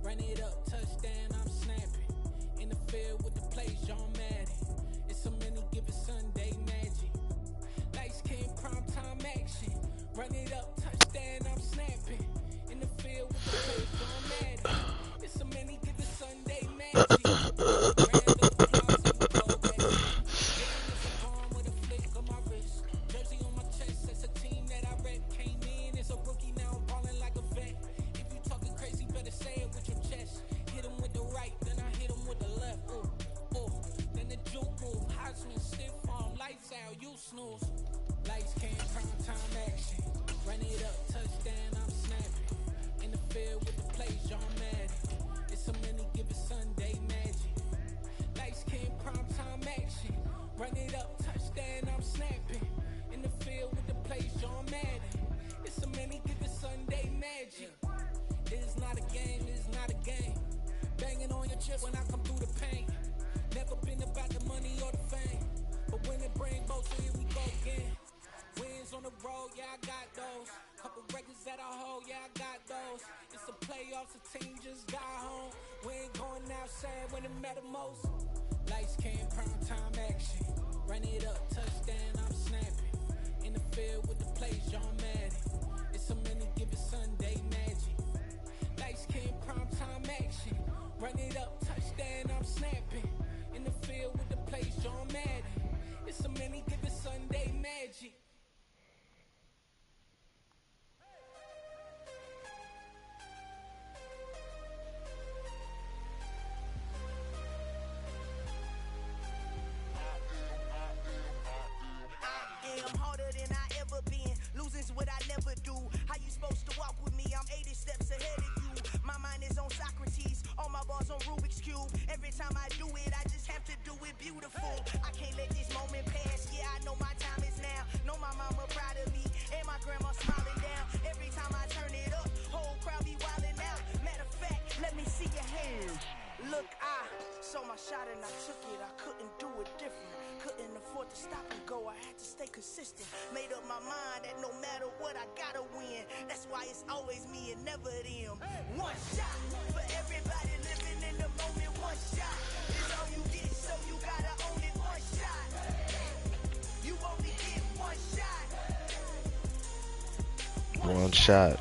Run it up, touchdown, I'm snapping. In the field with the plays, John Madden. It's a many given Sunday magic. Lights came prime time action. Run it up, touchdown, I'm snapping. In the field with the plays, John Madden. It's a many given Sunday magic. Round of applause and we go back. Game is a bomb with a flick on my wrist. Jersey on my chest, that's a team that I rep. Came in as a rookie, now I'm ballin' like a vet. If you talking crazy, better say it with your chest. Hit him with the right, then I hit him with the left. Ooh, ooh. Then the juke move, Heisman, stiff arm, lights out, you snooze. Lights came, prime time action. Run it up, touchdown, I'm snapping. In the field with the plays, John Madden. It's a many given Sunday magic. Lights came, prime time action. Run it up, touchdown, I'm snapping. In the field with the plays, John Madden. It's a many given Sunday magic. It is not a game, it is not a game. Banging on your chest when I come through the pain. Never been about the money or the fame. But when it bring both, so here we go again. Wins on the road, yeah, I got those. Couple records that I hold, yeah, I got those. It's the playoffs, the team just got home. We ain't going outside when it matter most. Lights came, prime time action. Run it up, touchdown, I'm snapping. In the field with the plays, John Madden. It's a many given Sunday magic. Lights came, prime time action. Run it up, touchdown, I'm snapping. In the field with the plays, John Madden. It's a many given Sunday magic. I'm harder than I ever been. Losing's what I never do. How you supposed to walk with me? I'm 80 steps ahead of you. My mind is on Socrates. All my bars on Rubik's Cube. Every time I do it, I just have to do it beautiful. I can't let this moment pass. Yeah, I know my time is now. Know my mama proud of me. And my grandma smiling down. Every time I turn it up, whole crowd be wildin' out. Matter of fact, let me see your hands. Look, I saw my shot and I took it. I couldn't do it different. Couldn't afford to stop and go. I had to stay consistent. Made up my mind that no matter what, I gotta win. That's why it's always me and never them. One shot for everybody living in the moment. One shot is all you get, so you gotta own it. One shot. You only get one shot. One shot.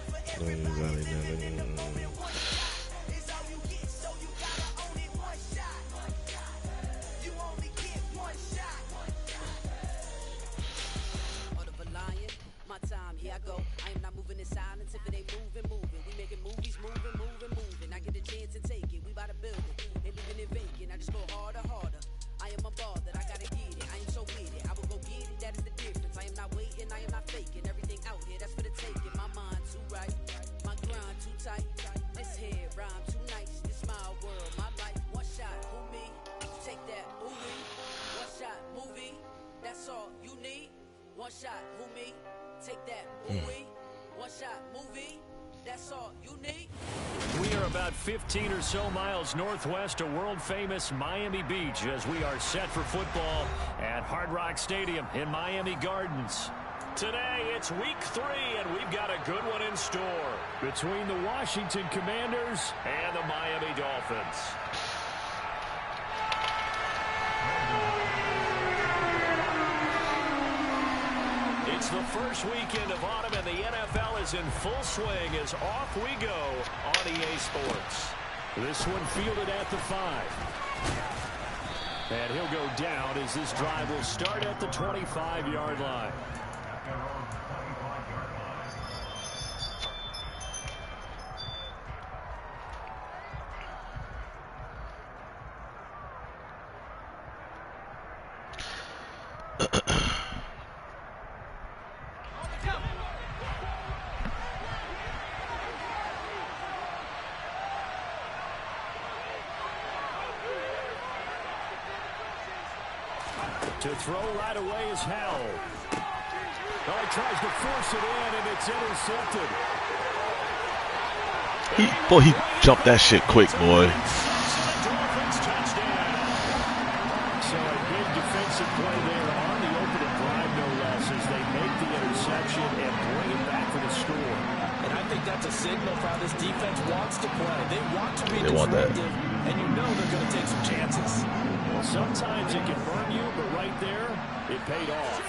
Here I go. I am not moving in silence. If it ain't moving. We making movies, moving. I get a chance to take it. We bout to build it. And leaving it vacant. I just go harder. I am a ball that I gotta get it. I am so with it. I will go get it. That is the difference. I am not waiting. I am not faking. Everything out here, that's for the taking. My mind too right. My grind too tight. This head rhyme too nice. This my world, my life. One shot, who me? Take that, movie. One shot, movie. That's all you need. One shot, who me? Take that, movie. One shot, movie. That's all you need. We are about 15 or so miles northwest of world-famous Miami Beach as we are set for football at Hard Rock Stadium in Miami Gardens. Today, it's week 3, and we've got a good one in store between the Washington Commanders and the Miami Dolphins. It's the first weekend of autumn, and the NFL is in full swing as off we go on EA Sports. This one fielded at the 5. And he'll go down as this drive will start at the 25-yard line. To throw right away is Howell. Oh, he tries to force it in, and it's intercepted. He jumped that shit quick, boy. So a big defensive play there on the opening drive, no less, as they make the interception and bring it back for the score. And I think that's a signal signal for how this defense wants to play. They want to be disruptive, and you know they're going to take some chances. Well, sometimes it can burn you, but right there, it paid off.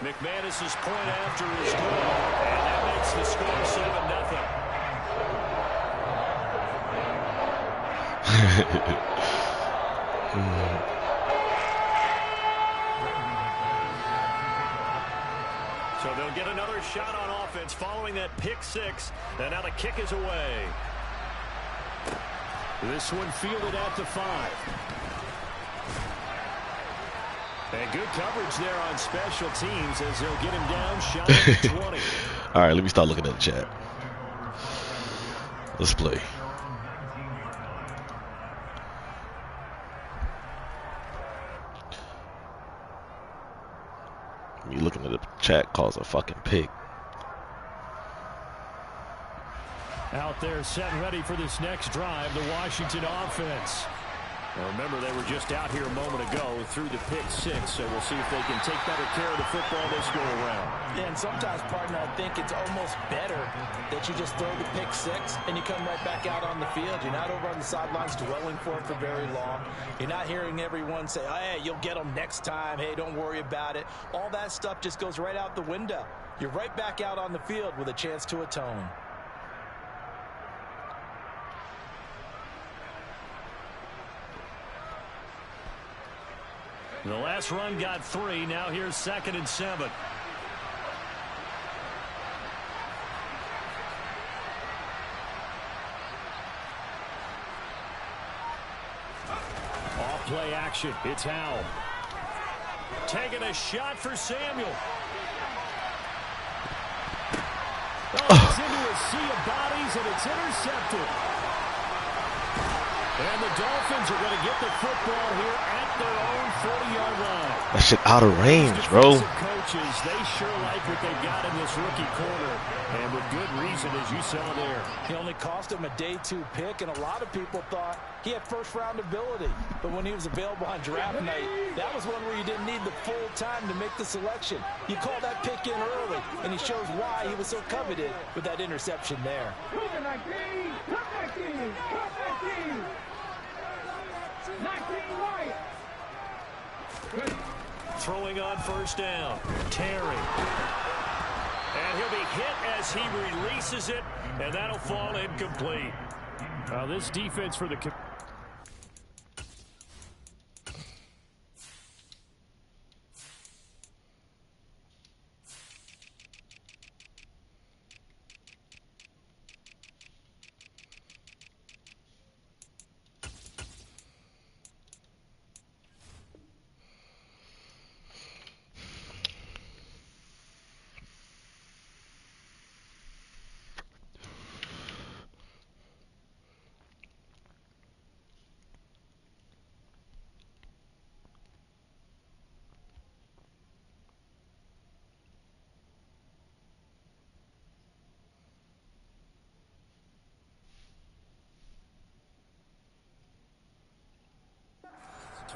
McManus's point after is good, and that makes the score 7-0. So they'll get another shot on offense following that pick six, and now the kick is away. This one fielded at the 5. And good coverage there on special teams as they'll get him down shot at 20. All right, let me start looking at the chat. Let's play. Me looking at the chat calls a fucking pick. Out there set and ready for this next drive, the Washington offense. Now remember, they were just out here a moment ago through the pick six, so we'll see if they can take better care of the football this go around. Yeah, and sometimes, partner, I think it's almost better that you just throw the pick six and you come right back out on the field. You're not over on the sidelines dwelling for it for very long. You're not hearing everyone say, oh, hey, you'll get them next time. Hey, don't worry about it. All that stuff just goes right out the window. You're right back out on the field with a chance to atone. The last run got 3. Now here's 2nd and 7. Off play action. It's Howell. Taking a shot for Samuel. Oh, it's into a sea of bodies, and it's intercepted. And the Dolphins are going to get the football here at their own 40-yard line. That shit out of range, bro. Coaches, they sure like what they've got in this rookie corner, and with good reason, as you saw there. He only cost him a day 2 pick, and a lot of people thought he had first-round ability. But when he was available on draft night, that was one where you didn't need the full time to make the selection. You call that pick in early, and he shows why he was so coveted with that interception there. Throwing on first down. Terry. And he'll be hit as he releases it, and that'll fall incomplete. Now this defense for the...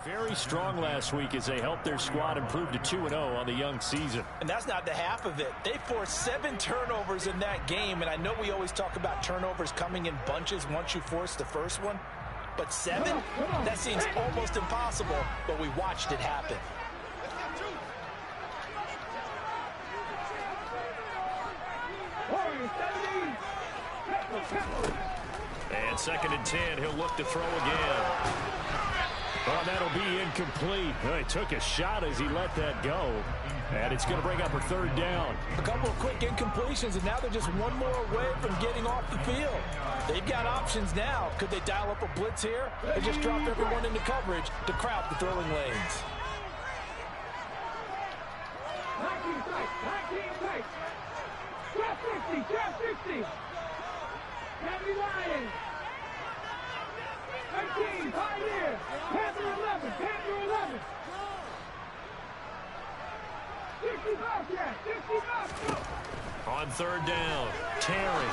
Very strong last week as they helped their squad improve to 2-0 on the young season. And that's not the half of it. They forced 7 turnovers in that game, and I know we always talk about turnovers coming in bunches once you force the first one. But 7? That seems almost impossible, but we watched it happen. And 2nd and 10, he'll look to throw again. Well, that'll be incomplete. Well, he took a shot as he let that go. And it's going to bring up a 3rd down. A couple of quick incompletions, and now they're just one more away from getting off the field. They've got options now. Could they dial up a blitz here? Or just drop everyone into coverage to crowd the throwing lanes? 19 tight. Trap 60. Heavy Lions. 19, Pioneer. Panther 11. 65, 65. On 3rd down, Terry.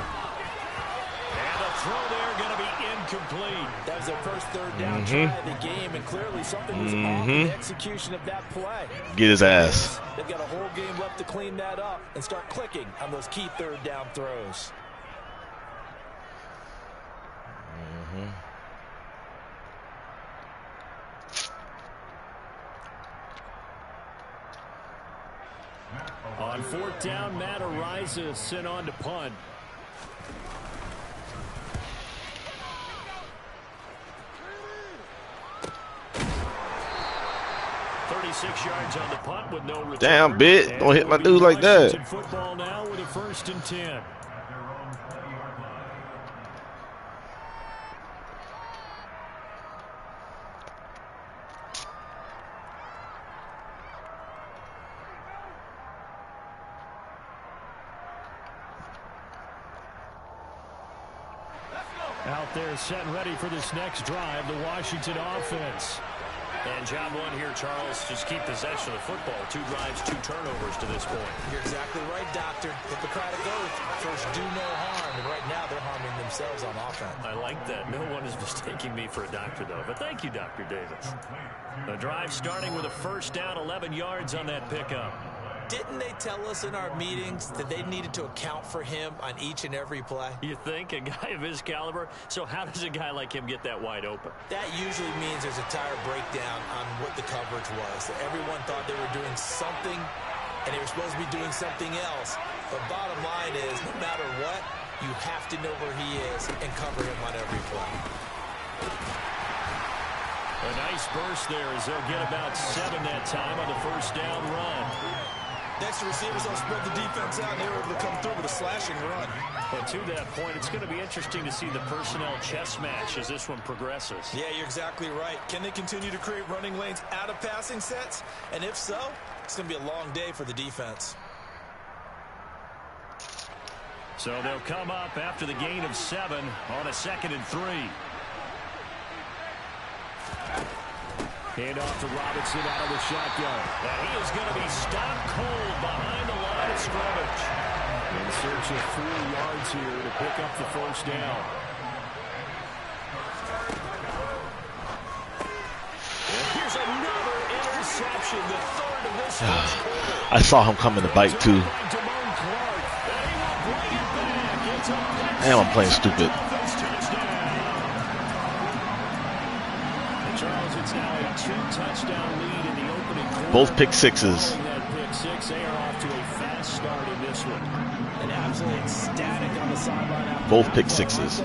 And the throw there going to be incomplete. That was their first third down try of the game, and clearly something was off in the execution of that play. Get his ass. They've got a whole game left to clean that up and start clicking on those key third down throws. On fourth down, Matt Ariza sent on to punt. .36 yards on the punt with no return. Damn, bit. Don't hit my dude like that. Football now with a 1st and 10. Out there set and ready for this next drive, the Washington offense. And job one here, Charles, just keep possession of the football. 2 drives, 2 turnovers to this point. You're exactly right, Doctor. Hippocratic oath. First, do no harm. And right now, they're harming themselves on offense. I like that. No one is mistaking me for a doctor, though. But thank you, Dr. Davis. The drive starting with a 1st down, 11 yards on that pickup. Didn't they tell us in our meetings that they needed to account for him on each and every play? You think? A guy of his caliber? So how does a guy like him get that wide open? That usually means there's a tire breakdown on what the coverage was. That everyone thought they were doing something, and they were supposed to be doing something else. But bottom line is, no matter what, you have to know where he is and cover him on every play. A nice burst there as they'll get about 7 that time on the 1st down run. Next, the receivers don't spread the defense out, and they were able to come through with a slashing run. But to that point, it's going to be interesting to see the personnel chess match as this one progresses. Yeah, you're exactly right. Can they continue to create running lanes out of passing sets? And if so, it's going to be a long day for the defense. So they'll come up after the gain of 7 on a 2nd and 3. Hand off to Robinson out of the shotgun. And he is going to be stopped cold behind the line of scrimmage. In search of 4 yards here to pick up the 1st down. And here's another interception, the 3rd of this first quarter. I saw him coming to bite too. Damn, I'm playing stupid. It's now a 2-touchdown lead in the opening quarter. Both pick sixes. That pick 6, they are off to a fast start in this one. And absolutely ecstatic on the sideline. Both pick sixes.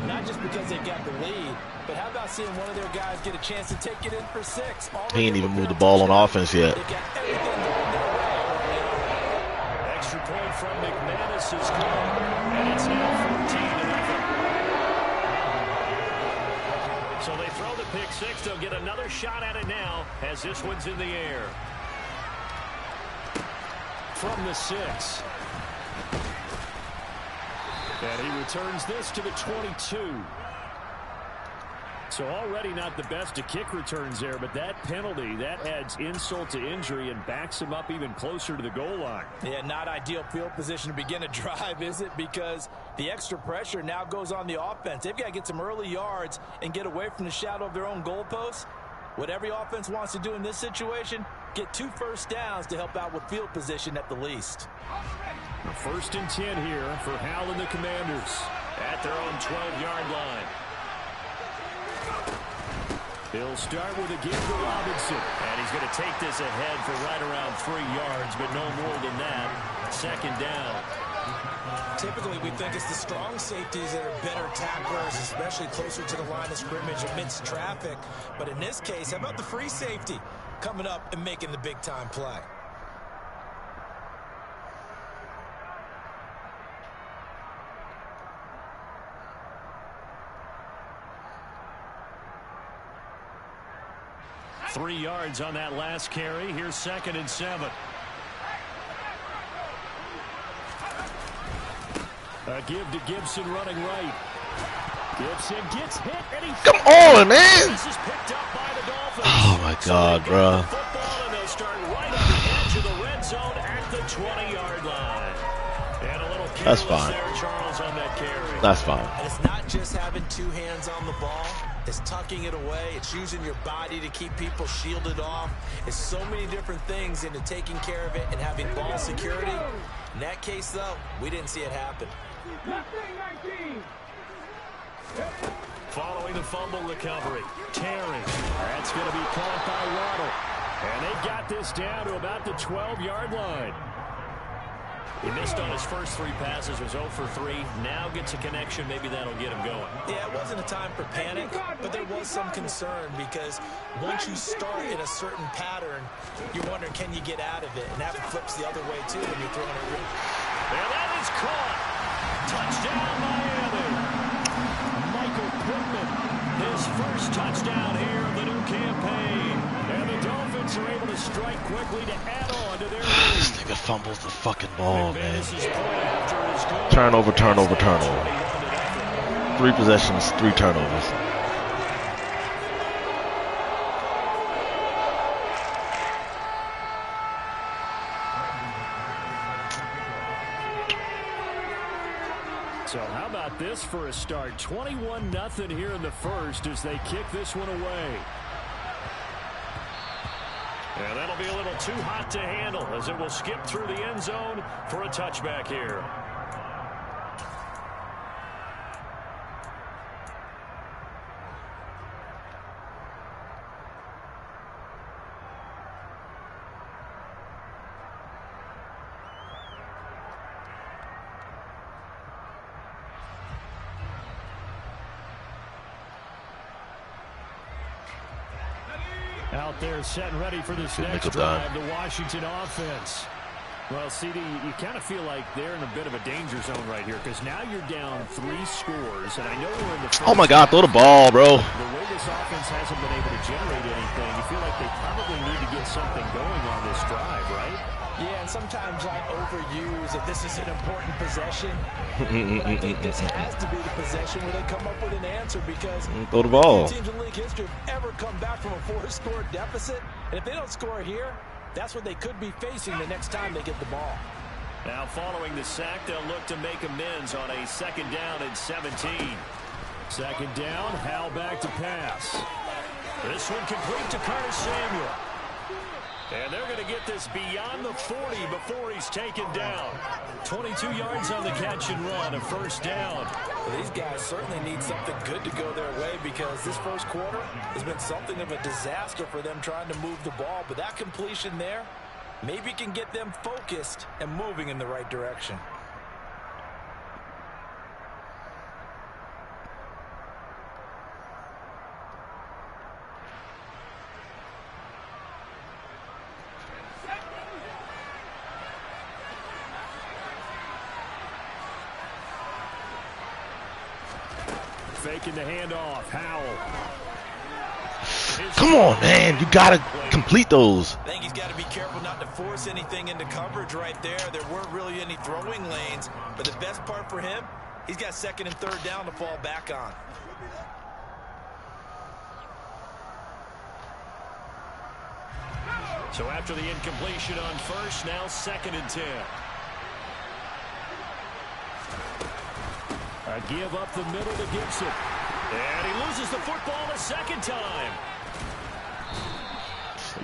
Not just because they got the lead, but how about seeing one of their guys get a chance to take it in for 6? He ain't even moved the ball on offense yet. Extra point from McManus is good, and it's now 14-0. So they throw the pick 6. They'll get another shot at it now as this one's in the air. From the 6. And he returns this to the 22. So already not the best of kick returns there, but that penalty, that adds insult to injury and backs him up even closer to the goal line. Yeah, not ideal field position to begin a drive, is it? Because the extra pressure now goes on the offense. They've got to get some early yards and get away from the shadow of their own goalposts. What every offense wants to do in this situation, get 2 first downs to help out with field position at the least. 1st and 10 here for Hal and the Commanders at their own 12-yard line. He'll start with a give to Robinson. And he's going to take this ahead for right around 3 yards, but no more than that. 2nd down. Typically, we think it's the strong safeties that are better tacklers, especially closer to the line of scrimmage amidst traffic. But in this case, how about the free safety coming up and making the big-time play? Three yards on that last carry. Here's 2nd and 7. A give to Gibson running right. Gibson gets hit and he... Come on, man! This is picked up by the Dolphins. Oh, my God, bro. Football, and they'll start right on the edge of the red zone at the 20-yard line. And a little That's fine. there, Charles. yards on that carry. That's fine. And it's not just having two hands on the ball. It's tucking it away. It's using your body to keep people shielded off. It's so many different things into taking care of it and having ball security. In that case, though, we didn't see it happen. Following the fumble recovery, Terry. That's going to be caught by Waddle. And they got this down to about the 12-yard line. He missed on his first 3 passes, was 0 for 3. Now gets a connection. Maybe that'll get him going. Yeah, it wasn't a time for panic, but there was some concern because once you start in a certain pattern, you're wondering, can you get out of it? And that flips the other way, too, when you're throwing it. And that is caught. Touchdown, Miami. Michael Pittman, his first touchdown here of the new campaign. And the Dolphins are able to strike quickly to add on to their lead. This nigga fumbles the fucking ball, man. Turnover, turnover, turnover. 3 possessions, 3 turnovers. So how about this for a start? 21-0 here in the first as they kick this one away. And that'll be a little too hot to handle as it will skip through the end zone for a touchback here. Out there set and ready for this next drive, the Washington offense. Well, CD, you kind of feel like they're in a bit of a danger zone right here because now you're down 3 scores, and I know we're in the first. Oh my God, throw the ball, bro. The way this offense hasn't been able to generate anything, you feel like they probably need to get something going on this drive, right? Yeah, and sometimes I overuse that this is an important possession. I think this has to be the possession where they come up with an answer because throw the ball. Teams in league history have ever come back from a 4-score deficit, and if they don't score here, that's what they could be facing the next time they get the ball. Now following the sack, they'll look to make amends on a 2nd down and 17. 2nd down, Hal back to pass. This one complete to Curtis Samuel. And they're going to get this beyond the 40 before he's taken down. 22 yards on the catch and run, a 1st down. Well, these guys certainly need something good to go their way because this first quarter has been something of a disaster for them trying to move the ball. But that completion there maybe can get them focused and moving in the right direction. Faking the handoff. Howell. Come on, man. You got to complete those. I think he's got to be careful not to force anything into coverage right there. There weren't really any throwing lanes. But the best part for him, he's got 2nd and 3rd down to fall back on. So after the incompletion on 1st, now 2nd and 10. A give up the middle to Gibson. And he loses the football a 2nd time.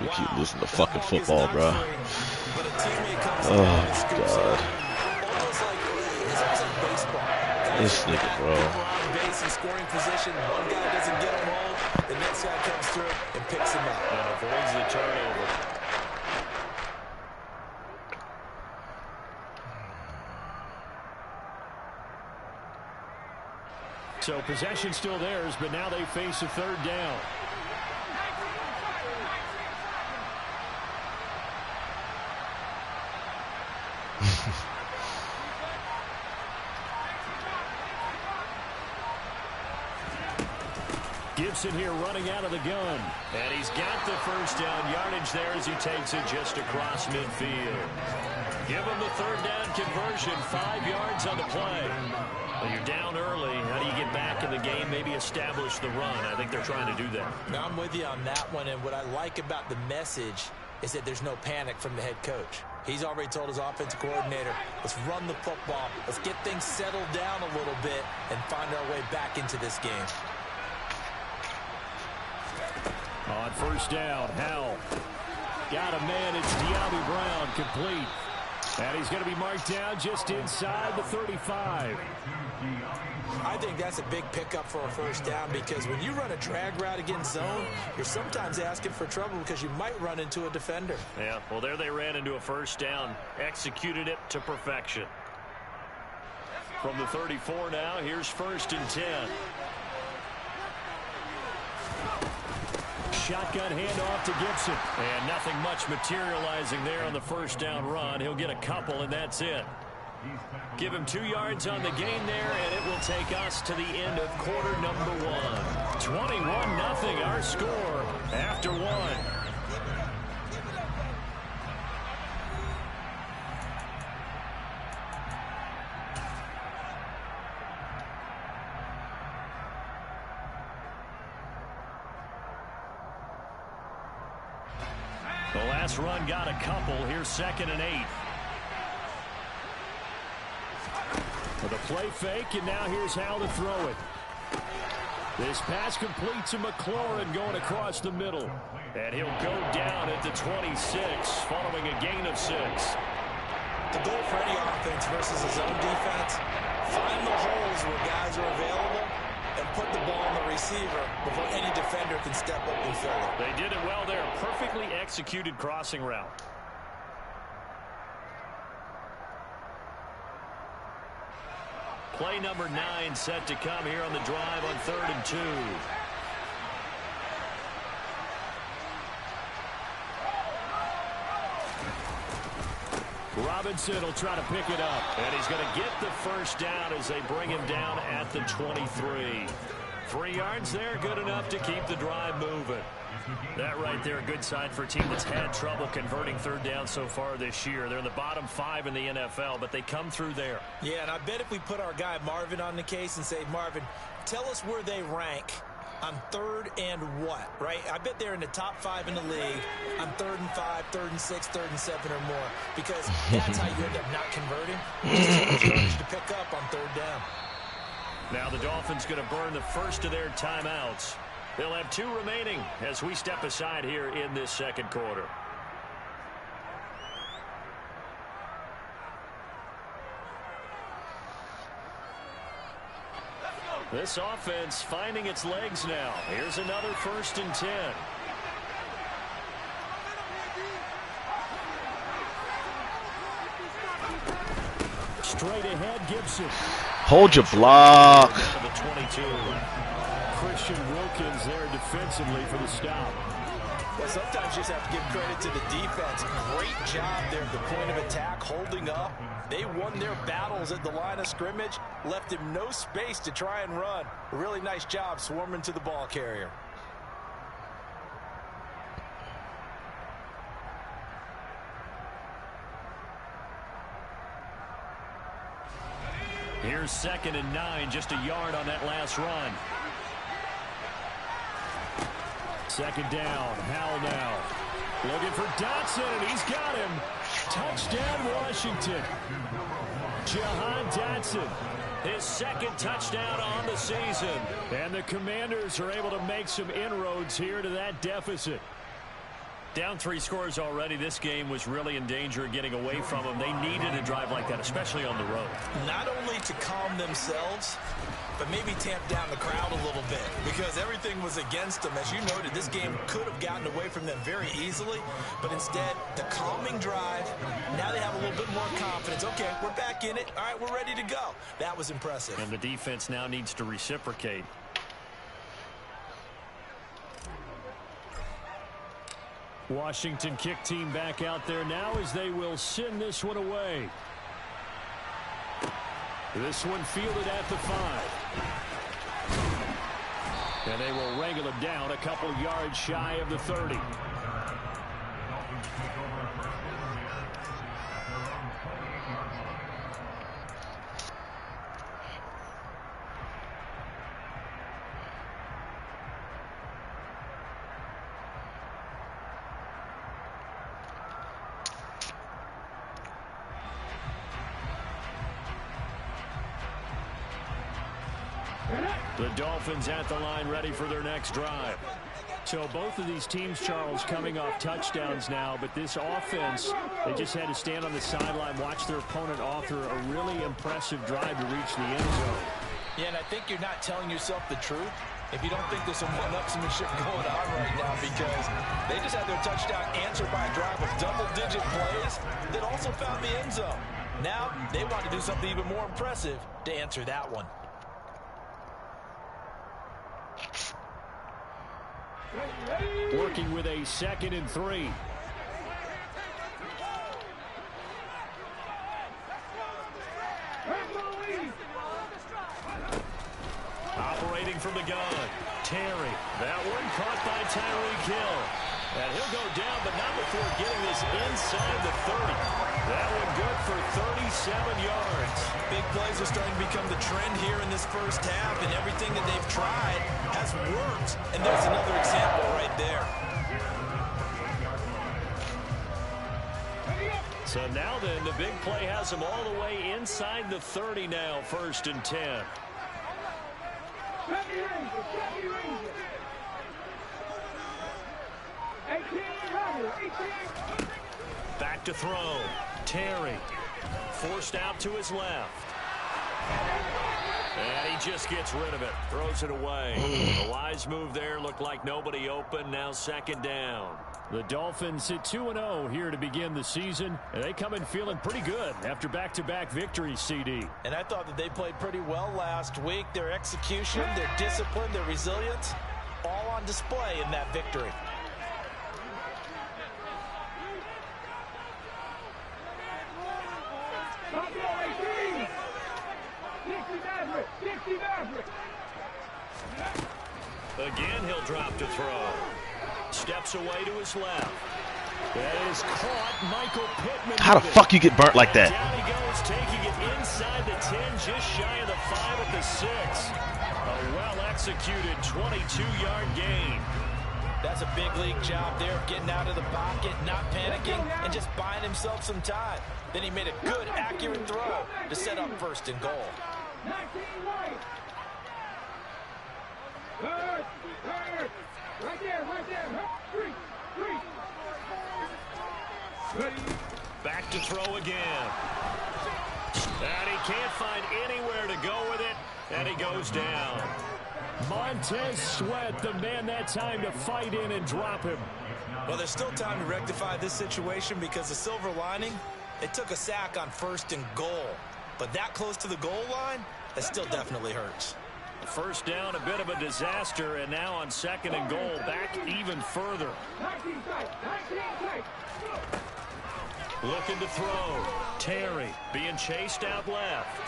We keep losing the fucking football, bro. Oh, God. This nigga, bro. Scoring position. One guy doesn't get him home. The next guy comes through and picks him up. And avoids the turnover. So possession still theirs, but now they face a 3rd down. Gibson here running out of the gun. And he's got the 1st down yardage there as he takes it just across midfield. Give him the 3rd down conversion, 5 yards on the play. Well, you're down early. How do you get back in the game, maybe establish the run? I think they're trying to do that. Now, I'm with you on that one, and what I like about the message is that there's no panic from the head coach. He's already told his offensive coordinator, let's run the football. Let's get things settled down a little bit and find our way back into this game. On first down, Howell. Got a man. It's De'Ami Brown, complete. And he's going to be marked down just inside the 35. I think that's a big pickup for a first down because when you run a drag route against zone, you're sometimes asking for trouble because you might run into a defender. Yeah, well, there they ran into a first down. Executed it to perfection. From the 34 now, here's 1st and 10. Shotgun handoff to Gibson. And nothing much materializing there on the first down run. He'll get a couple, and that's it. Give him 2 yards on the gain there, and it will take us to the end of quarter number 1. 21-0 our score after 1. The last run got a couple. Here's 2nd and 8. With a play fake, and now here's how to throw it. This pass complete to McLaurin going across the middle. And he'll go down at the 26 following a gain of 6. The goal for any offense versus a zone defense, find the holes where guys are available and put the ball on the receiver before any defender can step up and fill it. They did it well there. Perfectly executed crossing route. Play number 9 set to come here on the drive on 3rd and 2. Robinson will try to pick it up. And he's going to get the first down as they bring him down at the 23. 3 yards there, good enough to keep the drive moving. That right there, a good sign for a team that's had trouble converting 3rd down so far this year. They're in the bottom 5 in the NFL, but they come through there. Yeah, and I bet if we put our guy Marvin on the case and say, Marvin, tell us where they rank on 3rd and what, right? I bet they're in the top 5 in the league on 3rd and 5, 3rd and 6, 3rd and 7 or more, because that's how you end up not converting. Just too much yardage to pick up on 3rd down. Now the Dolphins going to burn the first of their timeouts. They'll have 2 remaining as we step aside here in this 2nd quarter. This offense finding its legs now. Here's another 1st and 10. Straight ahead, Gibson. Hold your block. The 22. Christian Wilkins there defensively for the stop. Well, sometimes you just have to give credit to the defense. Great job there at the point of attack, holding up. They won their battles at the line of scrimmage, left him no space to try and run. A really nice job swarming to the ball carrier. Here's 2nd and 9, just a yard on that last run. 2nd down, Howell now. Looking for Dotson, and he's got him. Touchdown, Washington. Jahan Dotson, his 2nd touchdown on the season. And the Commanders are able to make some inroads here to that deficit. Down 3 scores already. This game was really in danger of getting away from them. They needed a drive like that, especially on the road. Not only to calm themselves, but maybe tamp down the crowd a little bit because everything was against them. As you noted, this game could have gotten away from them very easily, but instead, the calming drive, now they have a little bit more confidence. Okay, we're back in it. All right, we're ready to go. That was impressive. And the defense now needs to reciprocate. Washington kick team back out there now as they will send this one away. This one fielded at the 5. And they will wrangle him down a couple yards shy of the 30. The Dolphins at the line ready for their next drive. So both of these teams, Charles, coming off touchdowns now, but this offense, they just had to stand on the sideline, watch their opponent author a really impressive drive to reach the end zone. Yeah, and I think you're not telling yourself the truth if you don't think there's some one-upsmanship going on right now, because they just had their touchdown answered by a drive of double-digit plays that also found the end zone. Now they want to do something even more impressive to answer that one. Working with a 2nd and 3. Operating from the gun. Terry. That one caught by Tyreek Hill. And he'll go down, but not before getting this inside the 30. That one good for 37 yards. Big plays are starting to become the trend here in this first half, and everything that they've tried has worked. And there's another example right there. So now then, the big play has them all the way inside the 30 now, 1st and 10. Back to throw. Terry. Forced out to his left. And he just gets rid of it. Throws it away. A wise move there. Looked like nobody open. Now 2nd down. The Dolphins sit 2-0 here to begin the season. And they come in feeling pretty good after back-to-back victories, CD. And I thought that they played pretty well last week. Their execution, their discipline, their resilience, all on display in that victory. Again, he'll drop to throw. Steps away to his left. That is caught. Michael Pittman. How the fuck you get burnt like that? Down he goes, taking it inside the 10, just shy of the 5 at the 6. A well-executed 22-yard gain. That's a big league job there, getting out of the pocket, not panicking, and just buying himself some time. Then he made a good, accurate throw to set up 1st and goal. Right there. Back to throw again. And he can't find anywhere to go with it, and he goes down. Montez Sweat, the man that time to fight in and drop him. Well, there's still time to rectify this situation, because the silver lining, it took a sack on 1st and goal. But that close to the goal line, that still definitely hurts. 1st down, a bit of a disaster, and now on 2nd and goal, back even further. Looking to throw. Terry being chased out left.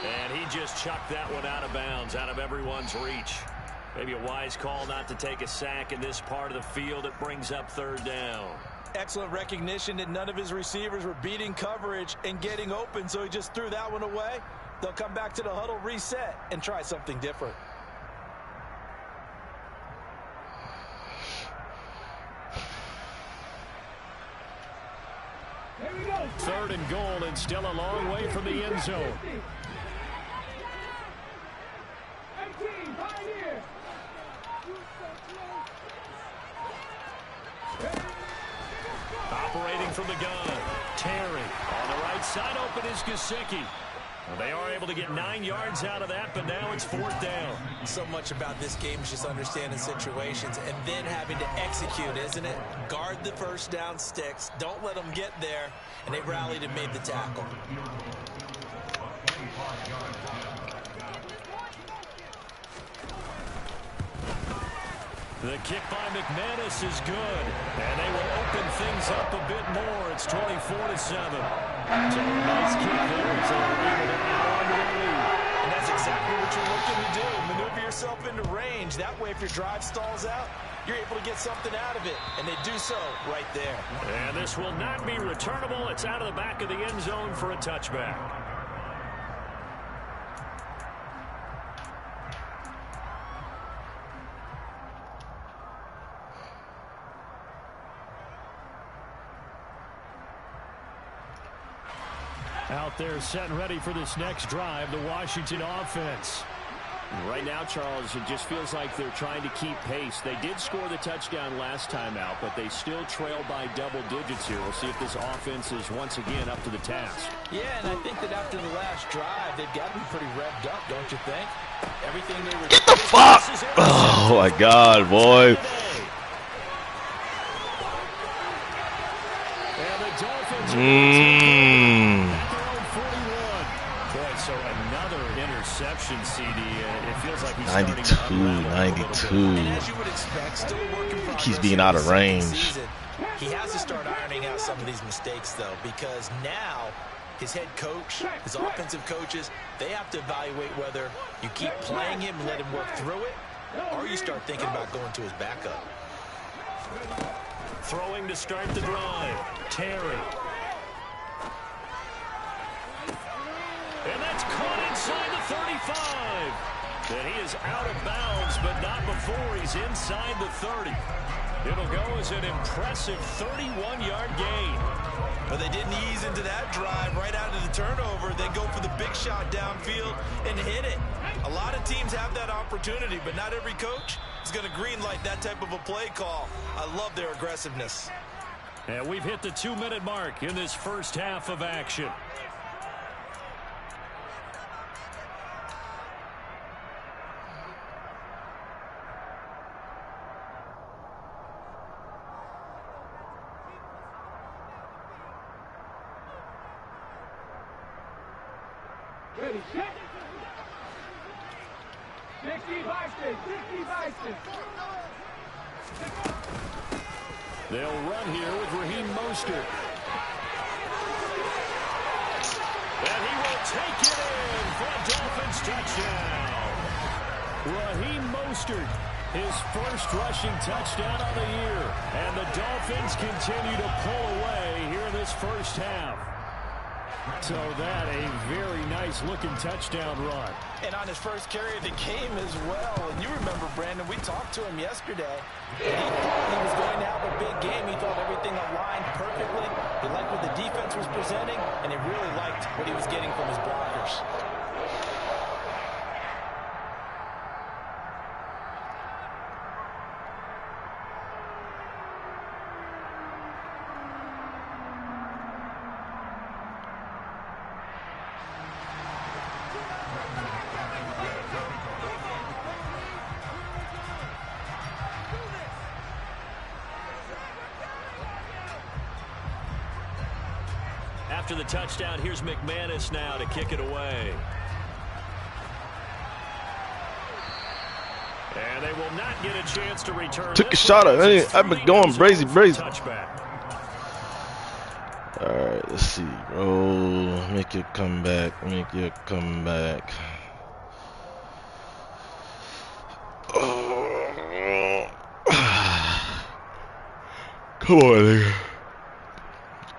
And he just chucked that one out of bounds, out of everyone's reach. Maybe a wise call not to take a sack in this part of the field. It brings up 3rd down. Excellent recognition that none of his receivers were beating coverage and getting open, so he just threw that one away. They'll come back to the huddle, reset, and try something different. Here we go. 3rd and goal, and still a long way from the end zone. 18, Pioneer. Operating from the gun. Terry on the right side, open is Gesicki. Well, they are able to get 9 yards out of that, but now it's 4th down. So much about this game is just understanding situations and then having to execute, isn't it? Guard the 1st down sticks. Don't let them get there. And they rallied and made the tackle. The kick by McManus is good, and they will open things up a bit more. It's 24-7. So a nice kick there. So they're able to add on to their lead. And that's exactly what you're looking to do. Maneuver yourself into range. That way, if your drive stalls out, you're able to get something out of it. And they do so right there. And this will not be returnable. It's out of the back of the end zone for a touchback. Out there set and ready for this next drive, the Washington offense. Right now, Charles, it just feels like they're trying to keep pace. They did score the touchdown last time out, but they still trail by double digits here. We'll see if this offense is once again up to the task. Yeah, and I think that after the last drive, they've got to be pretty revved up, don't you think? Everything they were... Get the fuck! Oh, my God, boy. So another interception, CD. It feels like he's 92, 92. And as you would expect, still a work in progress. He's being out of range. He has to start ironing out some of these mistakes, though, because now his head coach, his offensive coaches, they have to evaluate whether you keep playing him and let him work through it, or you start thinking about going to his backup. Throwing to start the drive. Terry. And that's caught inside the 35. And he is out of bounds, but not before he's inside the 30. It'll go as an impressive 31-yard gain. But they didn't ease into that drive right out of the turnover. They go for the big shot downfield and hit it. A lot of teams have that opportunity, but not every coach is going to greenlight that type of a play call. I love their aggressiveness. And we've hit the 2-minute mark in this first half of action. Ready, set. 60 Boston, 60 Boston. They'll run here with Raheem Mostert. And he will take it in for a Dolphins touchdown. Raheem Mostert, his first rushing touchdown of the year. And the Dolphins continue to pull away here in this first half. So that a very nice-looking touchdown run. And on his first carry of the game as well. And you remember, Brandon, we talked to him yesterday. And he thought he was going to have a big game. He thought everything aligned perfectly. He liked what the defense was presenting, and he really liked what he was getting from his blockers. After the touchdown, here's McManus now to kick it away. And they will not get a chance to return. Took a shot at me. I've been going brazy. Alright, let's see, bro. Make your comeback. Come on, nigga.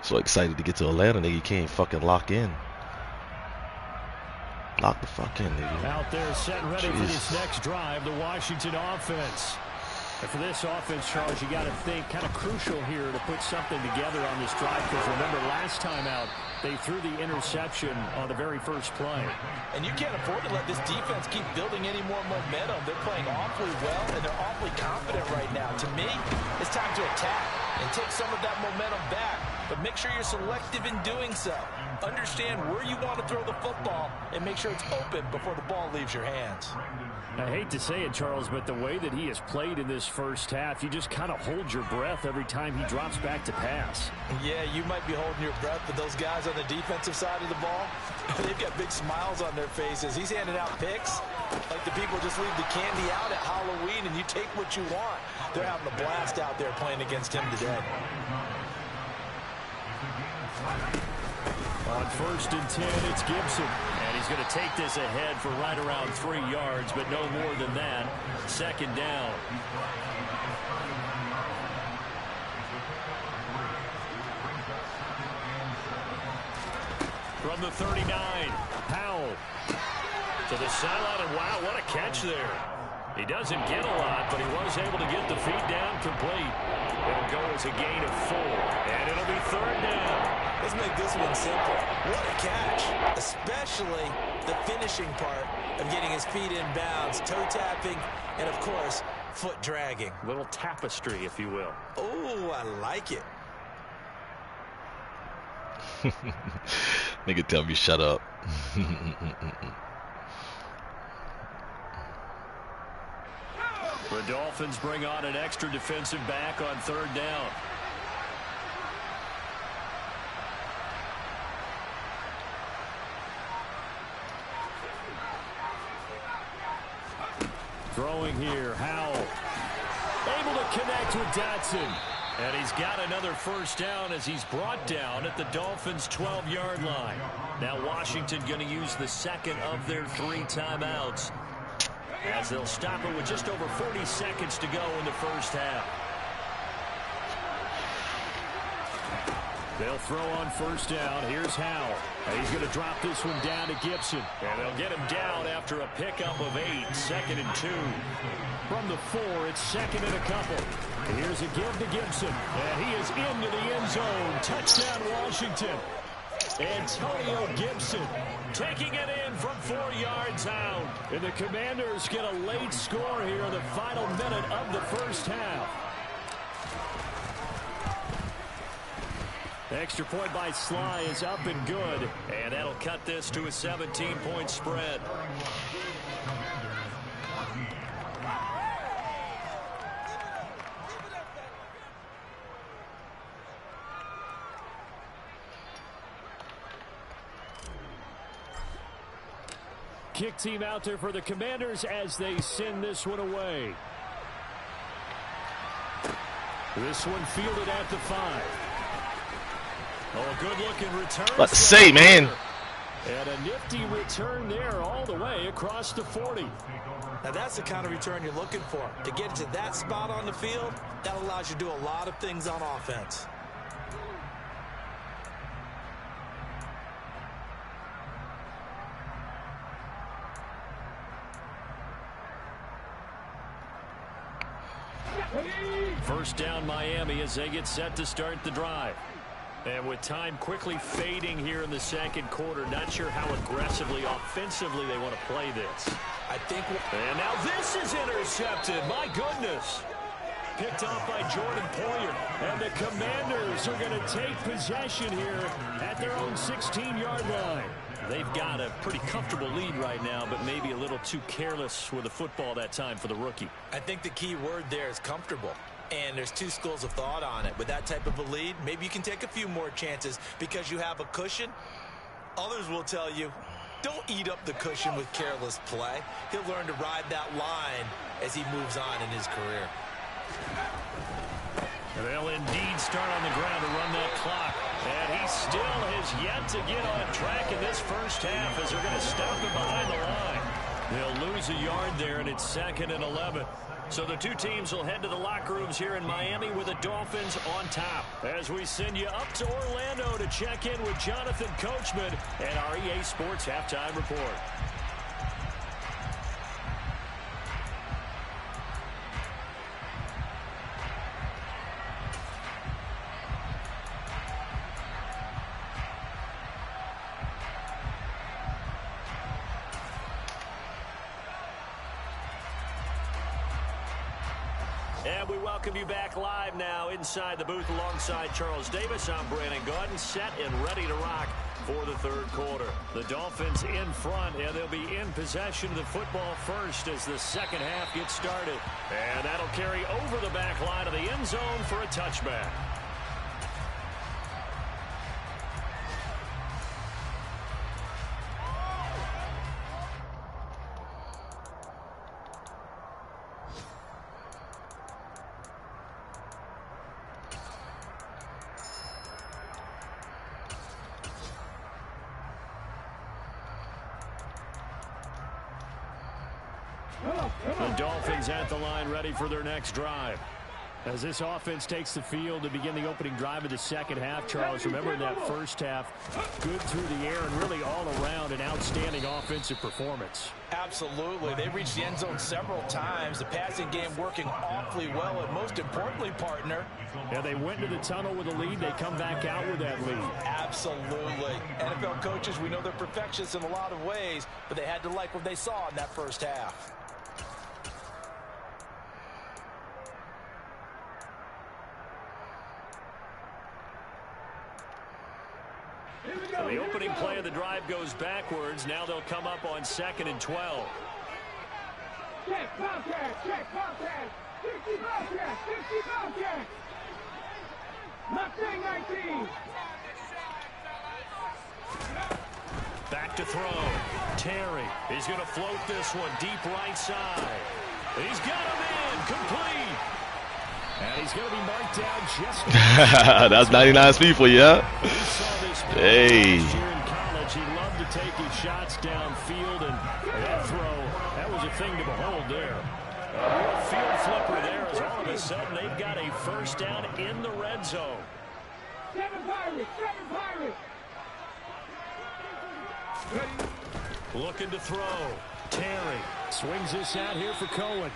So excited to get to Atlanta, nigga. You can't fucking lock in. Lock the fuck in, nigga. Out there, set and ready for this next drive, the Washington offense. And for this offense, Charles, you got to think kind of crucial here to put something together on this drive. Because remember, last time out, they threw the interception on the very first play. And you can't afford to let this defense keep building any more momentum. They're playing awfully well, and they're awfully confident right now. To me, it's time to attack and take some of that momentum back. But make sure you're selective in doing so. Understand where you want to throw the football and make sure it's open before the ball leaves your hands. I hate to say it, Charles, but the way that he has played in this first half, you just kind of hold your breath every time he drops back to pass. Yeah, you might be holding your breath, but those guys on the defensive side of the ball, they've got big smiles on their faces. He's handing out picks like the people just leave the candy out at Halloween and you take what you want. They're having a blast out there playing against him today. On 1st and 10, it's Gibson. And he's going to take this ahead for right around 3 yards, but no more than that. 2nd down. From the 39, Powell to the sideline, and wow, what a catch there. He doesn't get a lot, but he was able to get the feet down complete. It'll go as a gain of 4, and it'll be 3rd down. Let's make this one simple. What a catch, especially the finishing part of getting his feet in bounds, toe tapping, and of course, foot dragging. Little tapestry, if you will. Oh, I like it. Nigga tell me shut up. The Dolphins bring on an extra defensive back on 3rd down. Throwing here, Howell. Able to connect with Dotson. And he's got another first down as he's brought down at the Dolphins' 12-yard line. Now Washington going to use the second of their 3 timeouts, as they'll stop it with just over 40 seconds to go in the first half. They'll throw on first down. Here's Howell. And he's going to drop this one down to Gibson. And they'll get him down after a pickup of 8. 2nd and 2. From the 4, it's 2nd and a couple. And here's a give to Gibson. And he is into the end zone. Touchdown, Washington. Antonio Gibson taking it in from 4 yards out. And the Commanders get a late score here in the final minute of the first half. Extra point by Sly is up and good. And that'll cut this to a 17-point spread. Kick team out there for the Commanders as they send this one away. This one fielded at the 5. Oh, good-looking return. What to say, man? And a nifty return there all the way across the 40. Now, that's the kind of return you're looking for. To get to that spot on the field, that allows you to do a lot of things on offense. First down, Miami, as they get set to start the drive. And with time quickly fading here in the second quarter, not sure how aggressively, offensively they want to play this. I think. And now this is intercepted. My goodness. Picked off by Jordan Poyer. And the Commanders are going to take possession here at their own 16-yard line. They've got a pretty comfortable lead right now, but maybe a little too careless with the football that time for the rookie. I think the key word there is comfortable. And there's 2 schools of thought on it. With that type of a lead, maybe you can take a few more chances because you have a cushion. Others will tell you, don't eat up the cushion with careless play. He'll learn to ride that line as he moves on in his career. They'll indeed start on the ground to run that clock. And he still has yet to get on track in this first half as they're going to stop him behind the line. They'll lose a yard there, and it's 2nd and 11. So the 2 teams will head to the locker rooms here in Miami with the Dolphins on top. As we send you up to Orlando to check in with Jonathan Coachman and our EA Sports Halftime Report. And we welcome you back live now inside the booth alongside Charles Davis. I'm Brandon Gaudin, set and ready to rock for the 3rd quarter. The Dolphins in front, and they'll be in possession of the football first as the second half gets started. And that'll carry over the back line of the end zone for a touchback. The Dolphins at the line ready for their next drive. As this offense takes the field to begin the opening drive of the second half, Charles, remember in that first half, good through the air and really all around an outstanding offensive performance. Absolutely. They reached the end zone several times. The passing game working awfully well, and most importantly, partner. Yeah, they went into the tunnel with a lead. They come back out with that lead. Absolutely. NFL coaches, we know they're perfectionists in a lot of ways, but they had to like what they saw in that first half. So the opening play of the drive goes backwards. Now they'll come up on 2nd and 12. Check, Bobcat, check, Bobcat. 60 Bobcat, 60 Bobcat. Mustang 19. Back to throw. Terry. He's going to float this one deep right side. He's got him in. Complete. And he's going to be marked down just. That's 99 speed for you, yeah? Hey. Last year in college, he loved to take his shots downfield, and that throw, that was a thing to behold there. A real field flipper there as all of a sudden they've got a first down in the red zone. 7 Pirates, 7 Pirates. Looking to throw. Terry swings this out here for Cohen.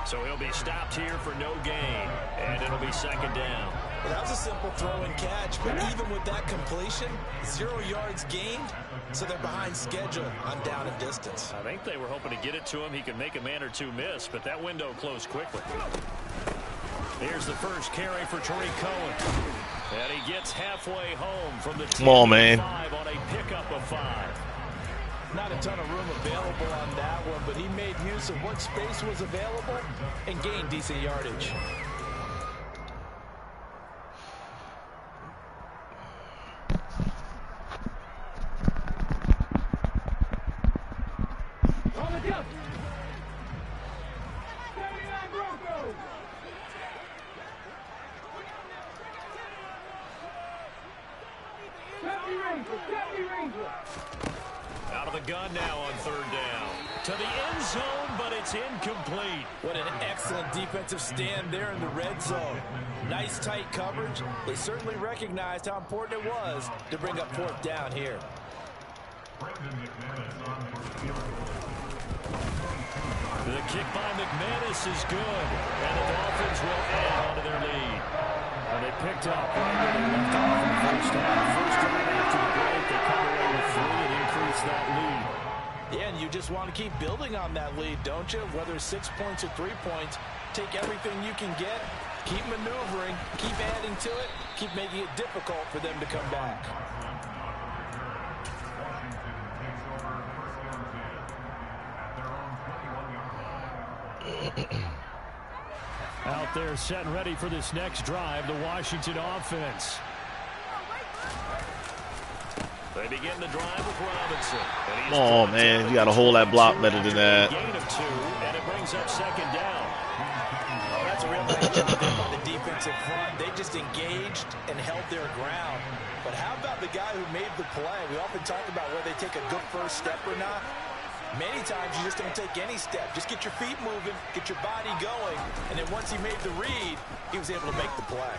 So he'll be stopped here for no gain, and it'll be second down. Well, that was a simple throw and catch, but even with that completion, 0 yards gained, so they're behind schedule on down and distance. I think they were hoping to get it to him. He could make a man or two miss, but that window closed quickly. Here's the first carry for Tariq Cohen. And he gets halfway home from the 5 on a pickup of 5. Not a ton of room available on that one, but he made use of what space was available and gained decent yardage. On the jump. 79 Broncos. Deputy Ranger. Out of the gun now on 3rd down. To the end zone, but it's incomplete. What an excellent defensive stand there in the red zone. Nice tight coverage. They certainly recognized how important it was to bring up 4th down here. The kick by McManus is good, and the Dolphins will add onto their lead. And they picked up right where they left off in the first half. First drive after the break, they come away with 3 and increase that lead. Yeah, and you just want to keep building on that lead, don't you? Whether it's 6 points or 3 points, take everything you can get, keep maneuvering, keep adding to it, keep making it difficult for them to come back. Out there set and ready for this next drive, the Washington offense. They begin the drive with Robinson. Oh, man, you got to hold that block better than that. Gain of 2, and it brings up 2nd down. Oh, that's a real nice job there by the defensive front. They just engaged and held their ground. But how about the guy who made the play? We often talk about whether they take a good first step or not. Many times you just don't take any step. Just get your feet moving, get your body going, and then once he made the read, he was able to make the play.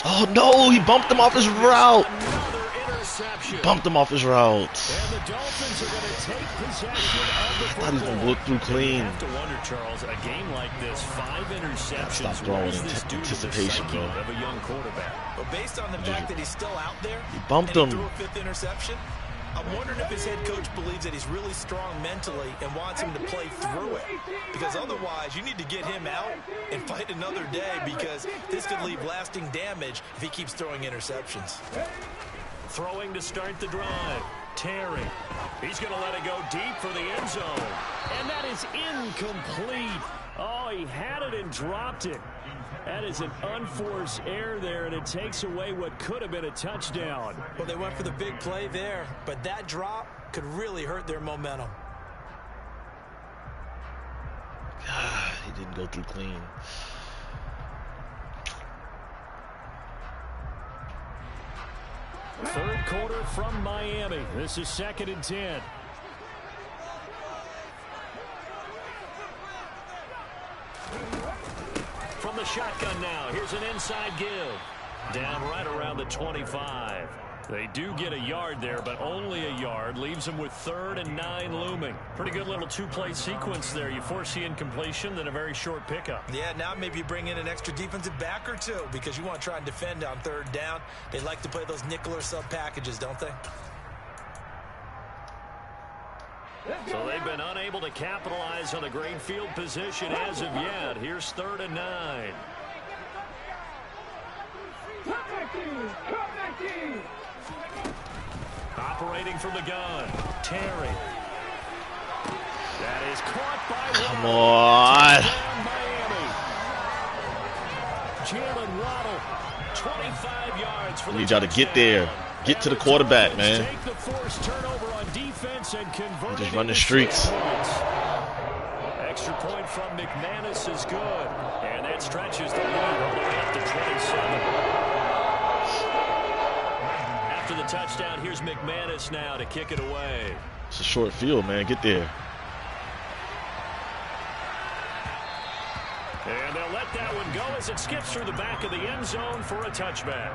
Oh, no, he bumped him off his route. Another interception. Bumped him off his route. And the Dolphins are going to take possession of the football. I thought he was going to look through clean. You have to wonder, Charles, a game like this, 5 interceptions. Stop throwing what does this do to the anticipation, psyche bro. of a young quarterback? But based on the fact that he's still out there, He bumped and him. he threw a 5th interception, I'm wondering if his head coach believes that he's really strong mentally and wants him to play through it. Because otherwise, you need to get him out and fight another day, because this could leave lasting damage if he keeps throwing interceptions. Throwing to start the drive. Terry. He's going to let it go deep for the end zone. And that is incomplete. Oh, he had it and dropped it. That is an unforced error there, and it takes away what could have been a touchdown. Well, they went for the big play there, but that drop could really hurt their momentum. God, he didn't go through clean. Third quarter from Miami. This is 2nd and 10. From the the shotgun now. Here's an inside give. Down right around the 25. They do get a yard there, but only a yard. Leaves them with 3rd and 9 looming. Pretty good little two-play sequence there. You force the incompletion, then a very short pickup. Yeah, now maybe you bring in an extra defensive back or two because you want to try and defend on 3rd down. They like to play those nickel or sub packages, don't they? So they've been unable to capitalize on the great field position as of yet. Here's 3rd and 9. Operating from the gun, Terry. That is caught by Come on. Jalen Waddle, 25 yards for the need y'all to get there. Get to the quarterback, man. Take the forced turnover on defense and convert Just run the streaks. Extra point from McManus is good. And that stretches the lead all the way up to 27. After the touchdown, here's McManus now to kick it away. It's a short field, man. Get there. And they'll let that one go as it skips through the back of the end zone for a touchback.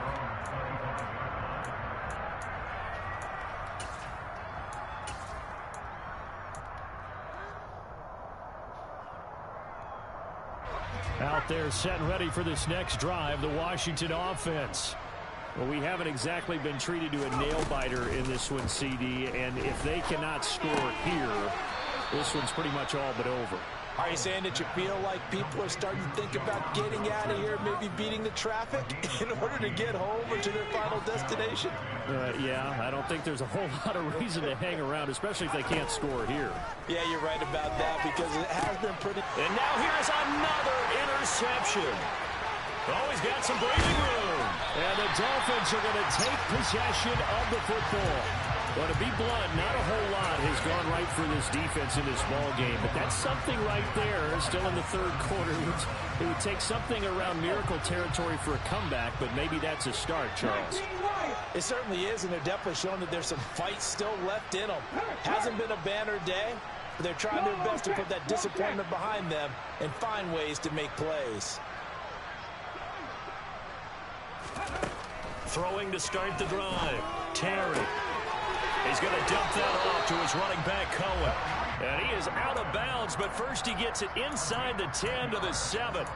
Out there set and ready for this next drive, the Washington offense. Well, we haven't exactly been treated to a nail-biter in this one, CD, and if they cannot score here, this one's pretty much all but over. Are you saying that you feel like people are starting to think about getting out of here, maybe beating the traffic in order to get home or to their final destination? Yeah, I don't think there's a whole lot of reason to hang around, especially if they can't score here. Yeah, you're right about that because it has been pretty... And now here's another interception. Always got some breathing room. And the Dolphins are going to take possession of the football. Well, to be blunt, not a whole lot has gone right for this defense in this ball game, but that's something right there. Still in the 3rd quarter. It would take something around miracle territory for a comeback, but maybe that's a start, Charles. It certainly is, and they're definitely showing that there's some fight still left in them. Hasn't been a banner day, but they're trying their best to put that disappointment behind them and find ways to make plays. Throwing to start the drive, Terry. He's going to dump that off to his running back, Cohen. And he is out of bounds, but first he gets it inside the 10 to the 7.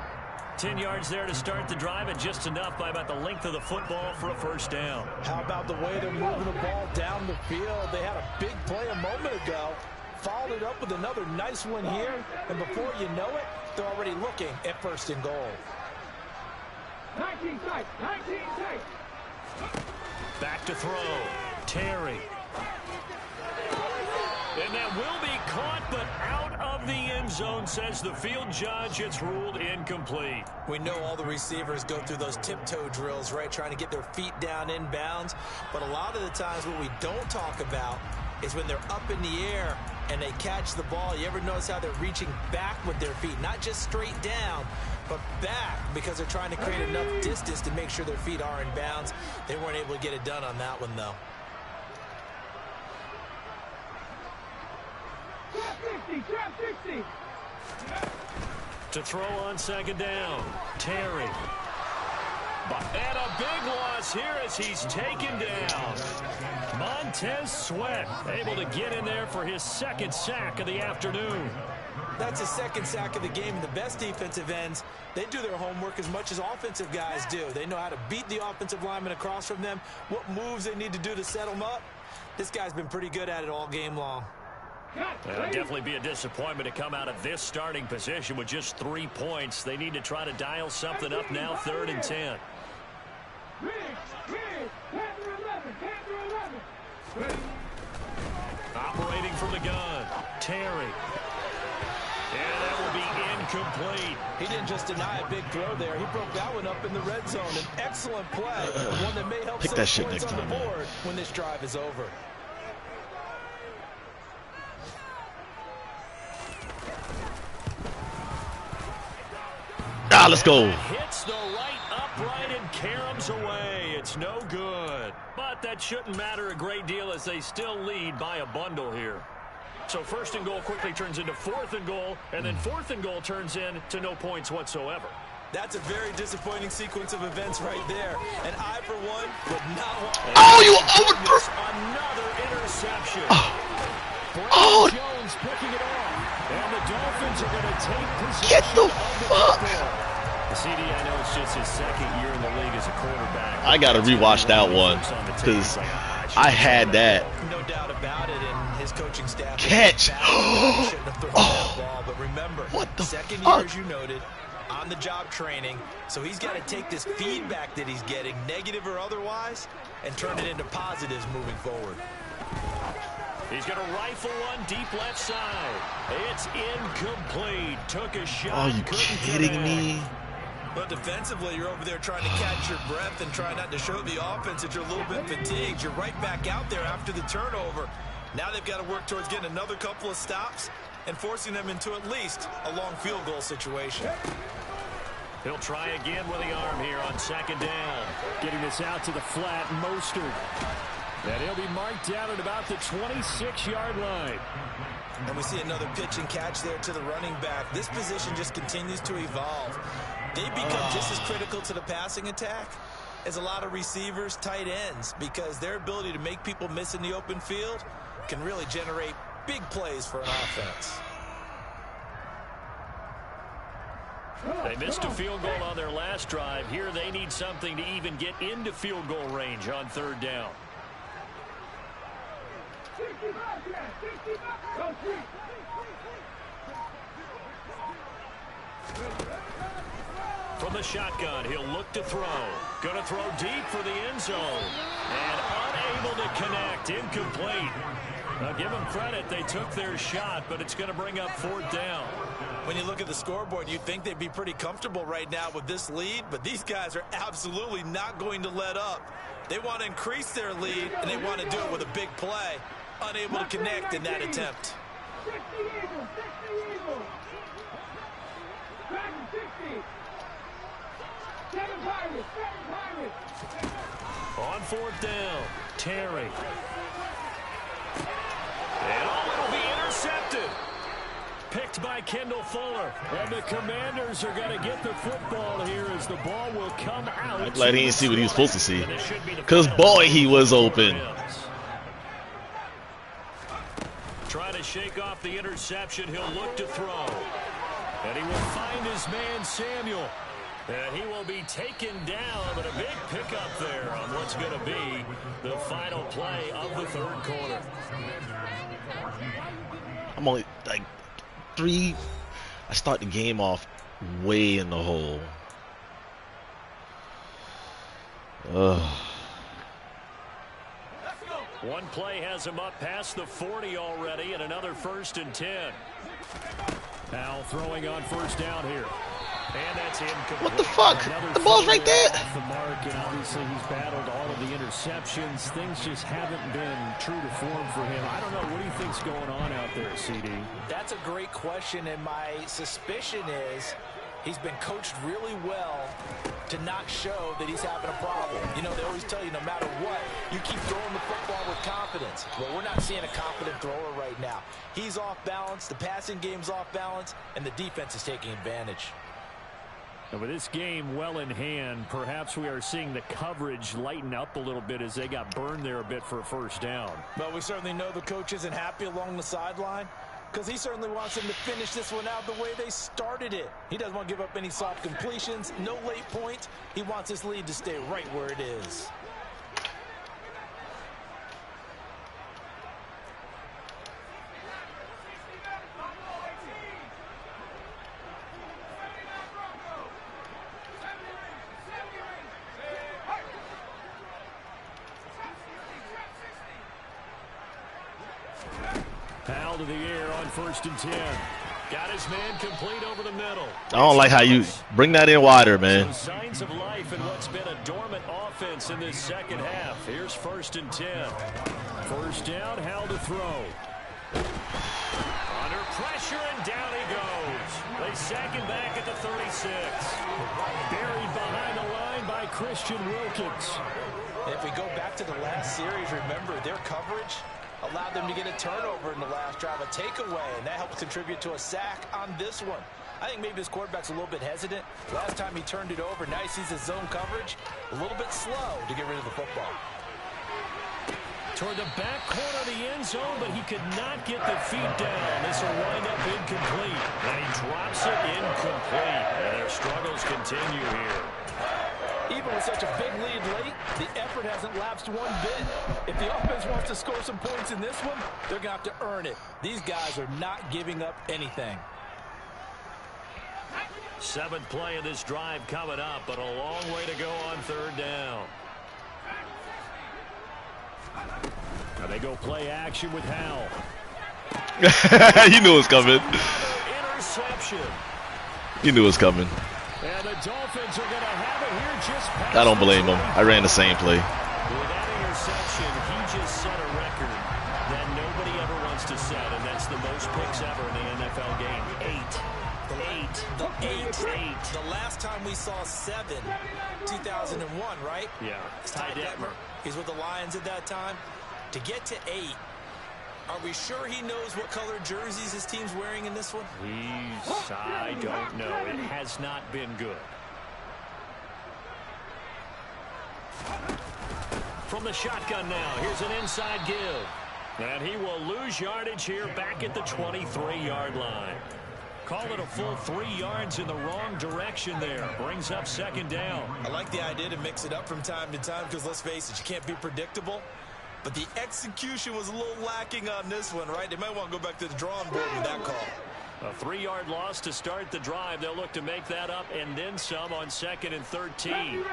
10 yards there to start the drive, and just enough by about the length of the football for a first down. How about the way they're moving the ball down the field? They had a big play a moment ago, followed it up with another nice one here, and before you know it, they're already looking at 1st and goal. 19 tight. Back to throw, Terry. And that will be caught, but out of the end zone, says the field judge. It's ruled incomplete. We know all the receivers go through those tiptoe drills, right, trying to get their feet down inbounds. But a lot of the times what we don't talk about is when they're up in the air and they catch the ball. You ever notice how they're reaching back with their feet? Not just straight down, but back, because they're trying to create enough distance to make sure their feet are in bounds. They weren't able to get it done on that one, though. Trap 60. To throw on 2nd down, Terry. And a big loss here as he's taken down. Montez Sweat able to get in there for his 2nd sack of the afternoon. That's his 2nd sack of the game. And the best defensive ends, they do their homework as much as offensive guys do. They know how to beat the offensive lineman across from them, what moves they need to do to set them up. This guy's been pretty good at it all game long. It'll definitely be a disappointment to come out of this starting position with just 3 points. They need to try to dial something up now, 3rd and 10. Operating from the gun, Terry. And that will be incomplete. He didn't just deny a big throw there. He broke that one up in the red zone. An excellent play. One that may help Pick set that shit points next on time, the man. board when this drive is over. Let's go. Hits the right upright and caroms away. It's no good. But that shouldn't matter a great deal as they still lead by a bundle here. So 1st and goal quickly turns into 4th and goal, and then 4th and goal turns into no points whatsoever. That's a very disappointing sequence of events right there. And I, for one, would not want... Oh, you over... Another interception. Oh. Jones picking it off. And the Dolphins are going to take possession. Get the fuck. CD, I know it's just his second year in the league as a quarterback. I got to rewatch that one because I had that. No doubt about it, and his coaching staff... Catch. Shouldn't have thrown that ball, but remember, What the second fuck? year, as you noted, on the job training, so he's got to take this feedback that he's getting, negative or otherwise, and turn it into positives moving forward. He's going to rifle one deep left side. It's incomplete. Took a shot. Are you kidding me? But defensively, you're over there trying to catch your breath and try not to show the offense that you're a little bit fatigued. You're right back out there after the turnover. Now they've got to work towards getting another couple of stops and forcing them into at least a long field goal situation. He'll try again with the arm here on second down. Getting this out to the flat, Mostert. And he'll be marked down at about the 26-yard line. And we see another pitch and catch there to the running back. This position just continues to evolve. They become just as critical to the passing attack as a lot of receivers, tight ends, because their ability to make people miss in the open field can really generate big plays for an offense. They missed a field goal on their last drive. Here they need something to even get into field goal range on third down. From the shotgun, he'll look to throw. Going to throw deep for the end zone. And unable to connect. Incomplete. Now give them credit. They took their shot, but it's going to bring up fourth down. When you look at the scoreboard, you'd think they'd be pretty comfortable right now with this lead, but these guys are absolutely not going to let up. They want to increase their lead, and they want to do it with a big play. Unable to connect in that attempt. On fourth down, Terry. And it'll be intercepted. Picked by Kendall Fuller. And the Commanders are going to get the football here as the ball will come out. I'm glad he didn't see what he was supposed to see. Because, boy, he was open. Trying to shake off the interception. He'll look to throw. And he will find his man, Samuel. And he will be taken down, but a big pickup there on what's going to be the final play of the third quarter. I'm only, like, I start the game off way in the hole. Ugh. One play has him up past the 40 already, and another 1st and 10. Now throwing on first down here. And that's incomplete. What the fuck? The ball's right there. Off the mark, and obviously he's battled all of the interceptions. Things just haven't been true to form for him. I don't know. What do you think's going on out there, CD? That's a great question, and my suspicion is he's been coached really well to not show that he's having a problem. You know, they always tell you no matter what, you keep throwing the football with confidence. Well, we're not seeing a confident thrower right now. He's off balance, the passing game's off balance, and the defense is taking advantage. And with this game well in hand, perhaps we are seeing the coverage lighten up a little bit as they got burned there a bit for a first down. But we certainly know the coach isn't happy along the sideline because he certainly wants them to finish this one out the way they started it. He doesn't want to give up any soft completions, no late points. He wants his lead to stay right where it is. Powell to the air on 1st and 10. Got his man complete over the middle. I don't like how you bring that in wider, man. Some signs of life in what's been a dormant offense in this second half. Here's 1st and 10. First down, Howell to throw. Under pressure, and down he goes. They sack him back at the 36. Buried behind the line by Christian Wilkins. If we go back to the last series, remember their coverage allowed them to get a turnover in the last drive, a takeaway, and that helps contribute to a sack on this one. I think maybe this quarterback's a little bit hesitant. Last time he turned it over, now he sees his zone coverage a little bit slow to get rid of the football. Toward the back corner of the end zone, but he could not get the feet down. This will wind up incomplete. And he drops it incomplete. And their struggles continue here. Even with such a big lead late, the effort hasn't lapsed one bit. If the offense wants to score some points in this one, they're going to have to earn it. These guys are not giving up anything. 7th play of this drive coming up, but a long way to go on 3rd down. Now they go play action with Howell. You knew it was coming. Interception. You knew it was coming. And the Dolphins are going to have it here just past. I don't blame him. I ran the same play. With that interception, he just set a record that nobody ever wants to set, and that's the most picks ever in an NFL game. 8. The last time we saw 7, 2001, right? Yeah. It's Ty Detmer. He's with the Lions at that time. To get to 8, are we sure he knows what color jerseys his team's wearing in this one? I don't know. It has not been good. From the shotgun now, here's an inside give. And he will lose yardage here back at the 23-yard line. Call it a full 3 yards in the wrong direction there. Brings up 2nd down. I like the idea to mix it up from time to time because, let's face it, you can't be predictable. But the execution was a little lacking on this one, right? They might want to go back to the drawing board with that call. A 3-yard loss to start the drive. They'll look to make that up and then some on 2nd and 13.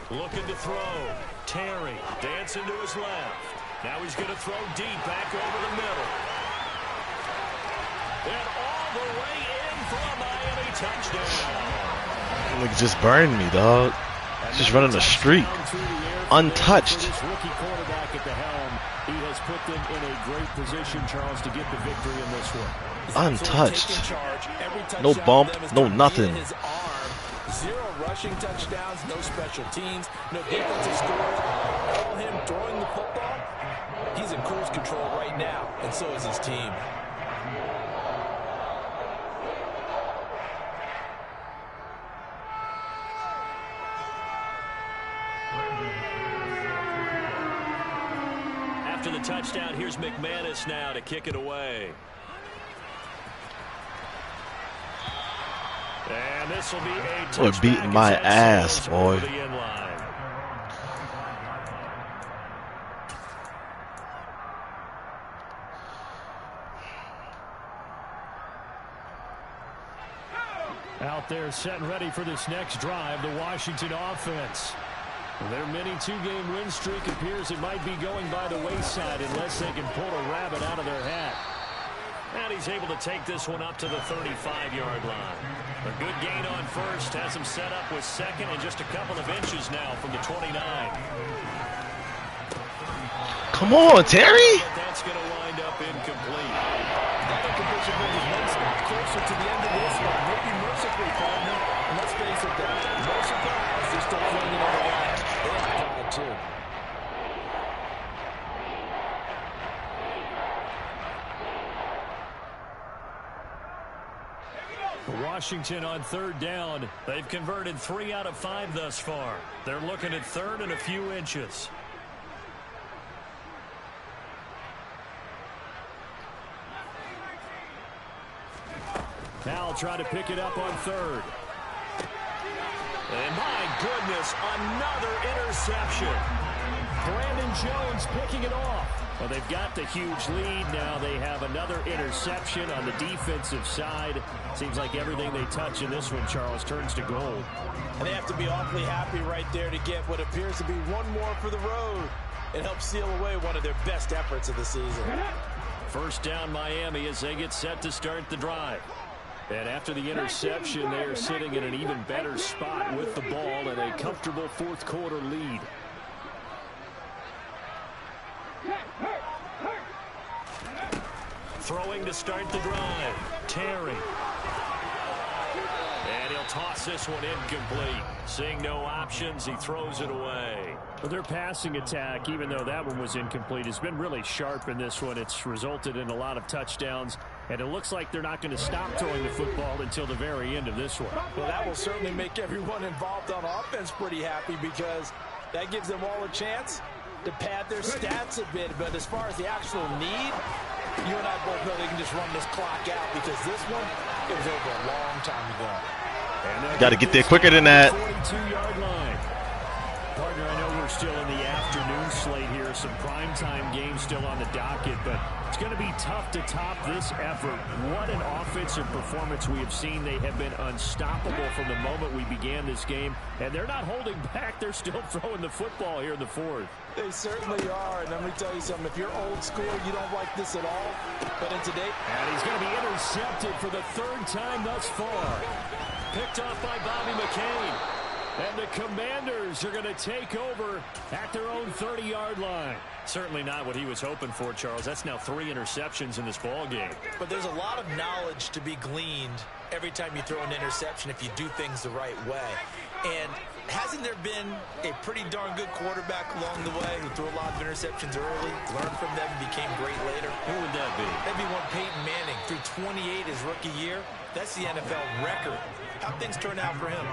Looking to throw. Terry dancing to his left. Now he's going to throw deep back over the middle. And all the way in for a Miami touchdown. Like, just burned me, dog. Just running the street. Untouched. This rookie quarterback at the helm, he has put them in a great position, Charles, to get the victory in this one. Untouched. No bump, no nothing. 0 rushing touchdowns, no special teams, no defensive scores. All him throwing the football. He's in cruise control right now, and so is his team. After the touchdown, here's McManus now to kick it away. And this will be a touchback. Boy, beating my ass, boy. Out there set and ready for this next drive, the Washington offense. Their mini 2-game win streak appears it might be going by the wayside unless they can pull a rabbit out of their hat. And he's able to take this one up to the 35-yard line. A good gain on first, has him set up with 2nd and just a couple of inches now from the 29. Come on, Terry. But that's going to wind up incomplete. That incompletion brings us one step closer to the end of this one. Maybe mercifully, partner. And let's face it, no surprise, they're still clinging on the line. They have pride, too. Washington on 3rd down. They've converted 3 out of 5 thus far. They're looking at 3rd and a few inches. Now try to pick it up on 3rd. And my goodness, another interception. Brandon Jones picking it off. Well, they've got the huge lead. Now they have another interception on the defensive side. Seems like everything they touch in this one, Charles, turns to gold. And they have to be awfully happy right there to get what appears to be one more for the road. It helps seal away one of their best efforts of the season. 1st down Miami as they get set to start the drive. And after the interception, they are sitting in an even better spot with the ball and a comfortable 4th quarter lead. Throwing to start the drive. Terry. And he'll toss this one incomplete. Seeing no options, he throws it away. Well, their passing attack, even though that one was incomplete, has been really sharp in this one. It's resulted in a lot of touchdowns, and it looks like they're not going to stop throwing the football until the very end of this one. Well, that will certainly make everyone involved on offense pretty happy, because that gives them all a chance to pad their stats a bit. But as far as the actual need, you and I both know they can just run this clock out, because this one, it was over a long time ago. Got to get there quicker than that. 42-yard line. Partner, I know we're still in the afternoon slate here. Some primetime games still on the docket, but it's going to be tough to top this effort. What an offensive performance we have seen. They have been unstoppable from the moment we began this game, and they're not holding back. They're still throwing the football here in the fourth. They certainly are, and let me tell you something. If you're old school, you don't like this at all. But in today, and he's going to be intercepted for the third time thus far. Picked off by Bobby McCain. And the Commanders are going to take over at their own 30-yard line. Certainly not what he was hoping for, Charles. That's now 3 interceptions in this ball game. But there's a lot of knowledge to be gleaned every time you throw an interception if you do things the right way. And hasn't there been a pretty darn good quarterback along the way who threw a lot of interceptions early, learned from them, and became great later? Who would that be? That'd be one Peyton Manning. Threw 28 his rookie year. That's the NFL record. How'd things turn out for him?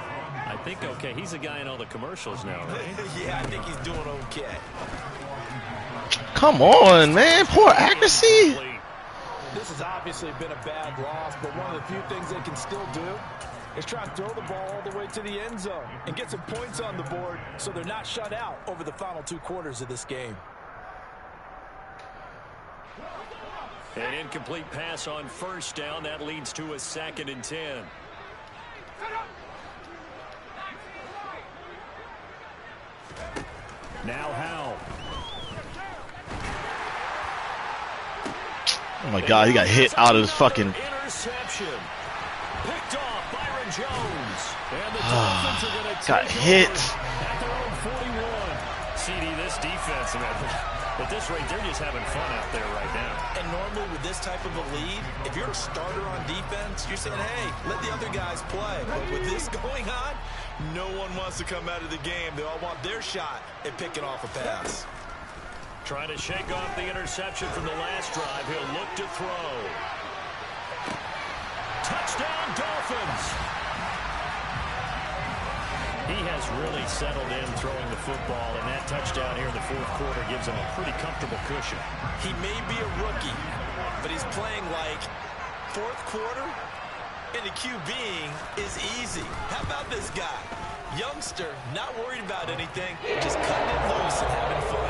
I think okay. He's a guy in all the commercials now, right? Yeah, I think he's doing okay. Come on, man. Poor accuracy. This has obviously been a bad loss, but one of the few things they can still do is try and throw the ball all the way to the end zone and get some points on the board so they're not shut out over the final 2 quarters of this game. An incomplete pass on first down. That leads to a 2nd and 10. Now Howell. Oh my God, he got hit out of his fucking. Interception. Picked off Byron Jones. And the Dolphins are going to got hit. At their own 41. CD, this defense, at this rate, they're just having fun out there right now. And normally with this type of a lead, if you're a starter on defense, you're saying, hey, let the other guys play. But with this going on, no one wants to come out of the game. They all want their shot at picking off a pass. Trying to shake off the interception from the last drive. He'll look to throw. Touchdown, Dolphins. He has really settled in throwing the football, and that touchdown here in the 4th quarter gives him a pretty comfortable cushion. He may be a rookie, but he's playing like 4th quarter, and the QBing is easy. How about this guy? Youngster, not worried about anything, just cutting it loose and having fun.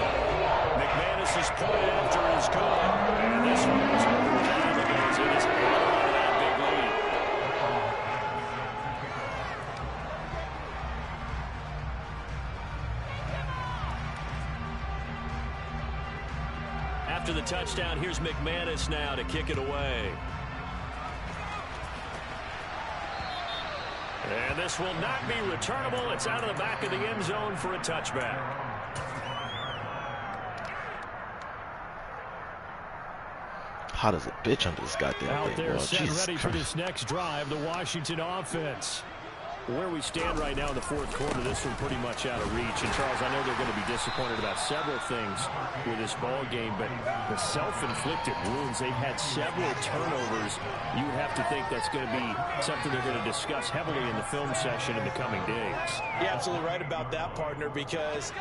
McManus is pointed after his goal, and this one is overtime. It goes in his that big lead. After the touchdown, here's McManus now to kick it away. And this will not be returnable. It's out of the back of the end zone for a touchback. How does it bitch under this goddamn Out thing, there, bro? set Jesus ready Christ. for this next drive, the Washington offense. Where we stand right now in the 4th quarter, this one pretty much out of reach. And Charles, I know they're going to be disappointed about several things with this ball game, but the self-inflicted wounds, they've had several turnovers. You have to think that's going to be something they're going to discuss heavily in the film session in the coming days. You're absolutely right about that, partner, because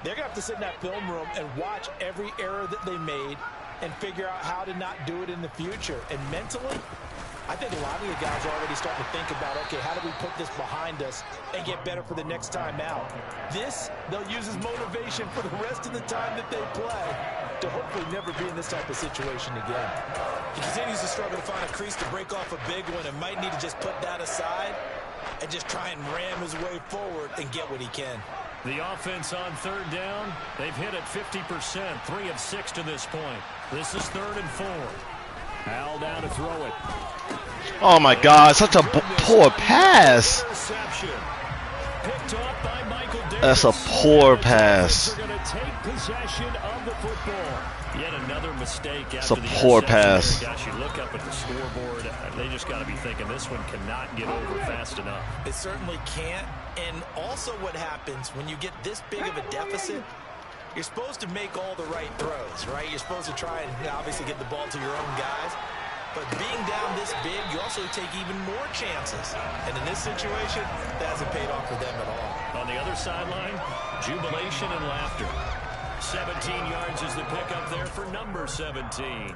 they're going to have to sit in that film room and watch every error that they made and figure out how to not do it in the future. And mentally, I think a lot of the guys are already starting to think about, okay, how do we put this behind us and get better for the next time out? This, they'll use as motivation for the rest of the time that they play to hopefully never be in this type of situation again. He continues to struggle to find a crease to break off a big one and might need to just put that aside and just try and ram his way forward and get what he can. The offense on 3rd down, they've hit it 50%, 3 of 6 to this point. This is 3rd and 4. Howell down to throw it. Oh my God, such a poor pass. Interception. Picked off by Michael That's a poor pass. Yet another mistake. It's a poor pass. Gosh, you look up at the scoreboard, they just got to be thinking this one cannot get over fast enough. It certainly can't. And also what happens when you get this big of a deficit, you're supposed to make all the right throws, right? You're supposed to try and obviously get the ball to your own guys. But being down this big, you also take even more chances. And in this situation, that hasn't paid off for them at all. On the other sideline, jubilation and laughter. 17 yards is the pickup there for number 17.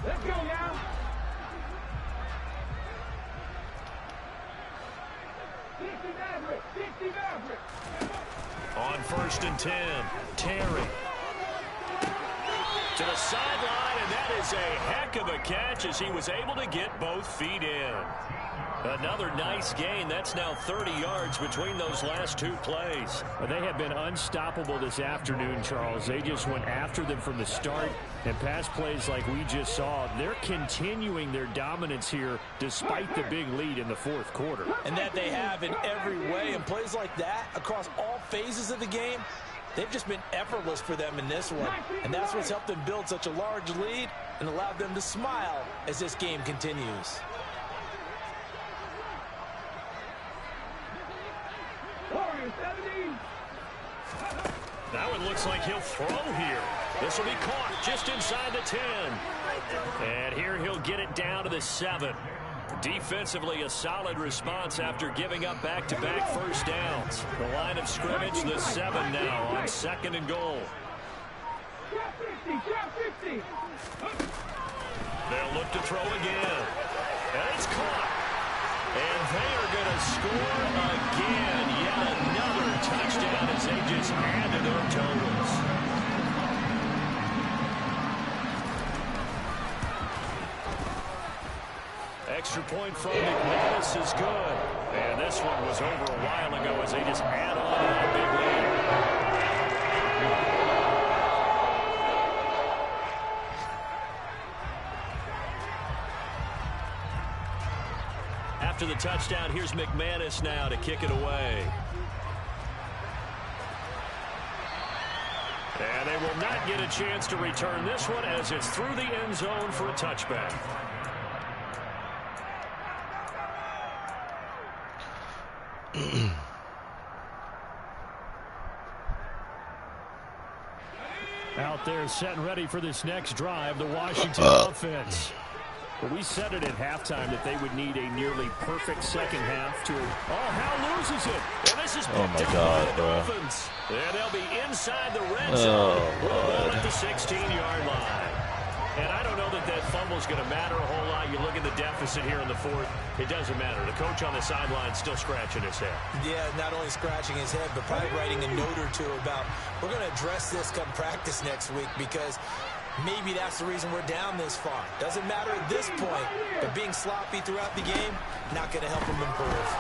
Let's go now. On 1st and 10, Terry. To the sideline, and that is a heck of a catch as he was able to get both feet in. Another nice gain. That's now 30 yards between those last two plays. Well, they have been unstoppable this afternoon, Charles. They just went after them from the start. And pass plays like we just saw, they're continuing their dominance here despite the big lead in the fourth quarter. And that they have in every way. And plays like that across all phases of the game, they've just been effortless for them in this one. And that's what's helped them build such a large lead and allowed them to smile as this game continues. That one looks like he'll throw here. This will be caught just inside the 10. And here he'll get it down to the 7. Defensively, a solid response after giving up back-to-back first downs. The line of scrimmage, the 7 now on 2nd and goal. They'll look to throw again. And it's caught. And they are going to score again. Yet another touchdown as they just add to their totals. Extra point from McManus is good. And this one was over a while ago as they just add on to that big lead. After the touchdown, here's McManus now to kick it away. And they will not get a chance to return this one as it's through the end zone for a touchback. Out there set and ready for this next drive, the Washington offense. Well, we said it at halftime that they would need a nearly perfect second half to... Oh, Hal loses it. And this is Oh my God, bro. Dolphins. And they'll be inside the red zone. Oh, At the 16-yard line. And I don't know that that fumble is going to matter a whole lot. You look at the deficit here in the fourth, it doesn't matter. The coach on the sideline still scratching his head. Yeah, not only scratching his head, but probably writing a note or two about, we're going to address this come practice next week because maybe that's the reason we're down this far. Doesn't matter at this point, but being sloppy throughout the game, not going to help them improve.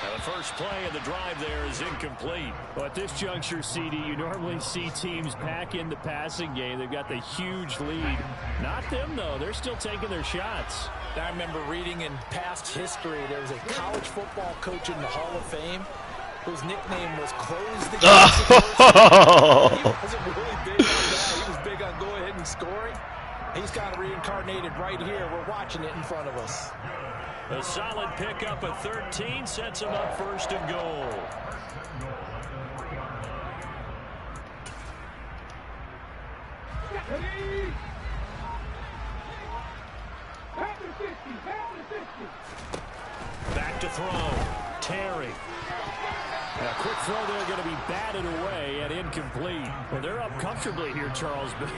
Now the first play of the drive there is incomplete. Well, at this juncture, CD, you normally see teams pack in the passing game. They've got the huge lead. Not them, though. They're still taking their shots. I remember reading in past history, there was a college football coach in the Hall of Fame whose nickname was Close the Game. He wasn't really big on that. He was big on go ahead and scoring. He's kind of reincarnated right here. We're watching it in front of us. A solid pickup of 13 sets him up 1st and goal. Back to throw. Terry. A quick throw there going to be batted away and incomplete. Well, they're up comfortably here, Charles, but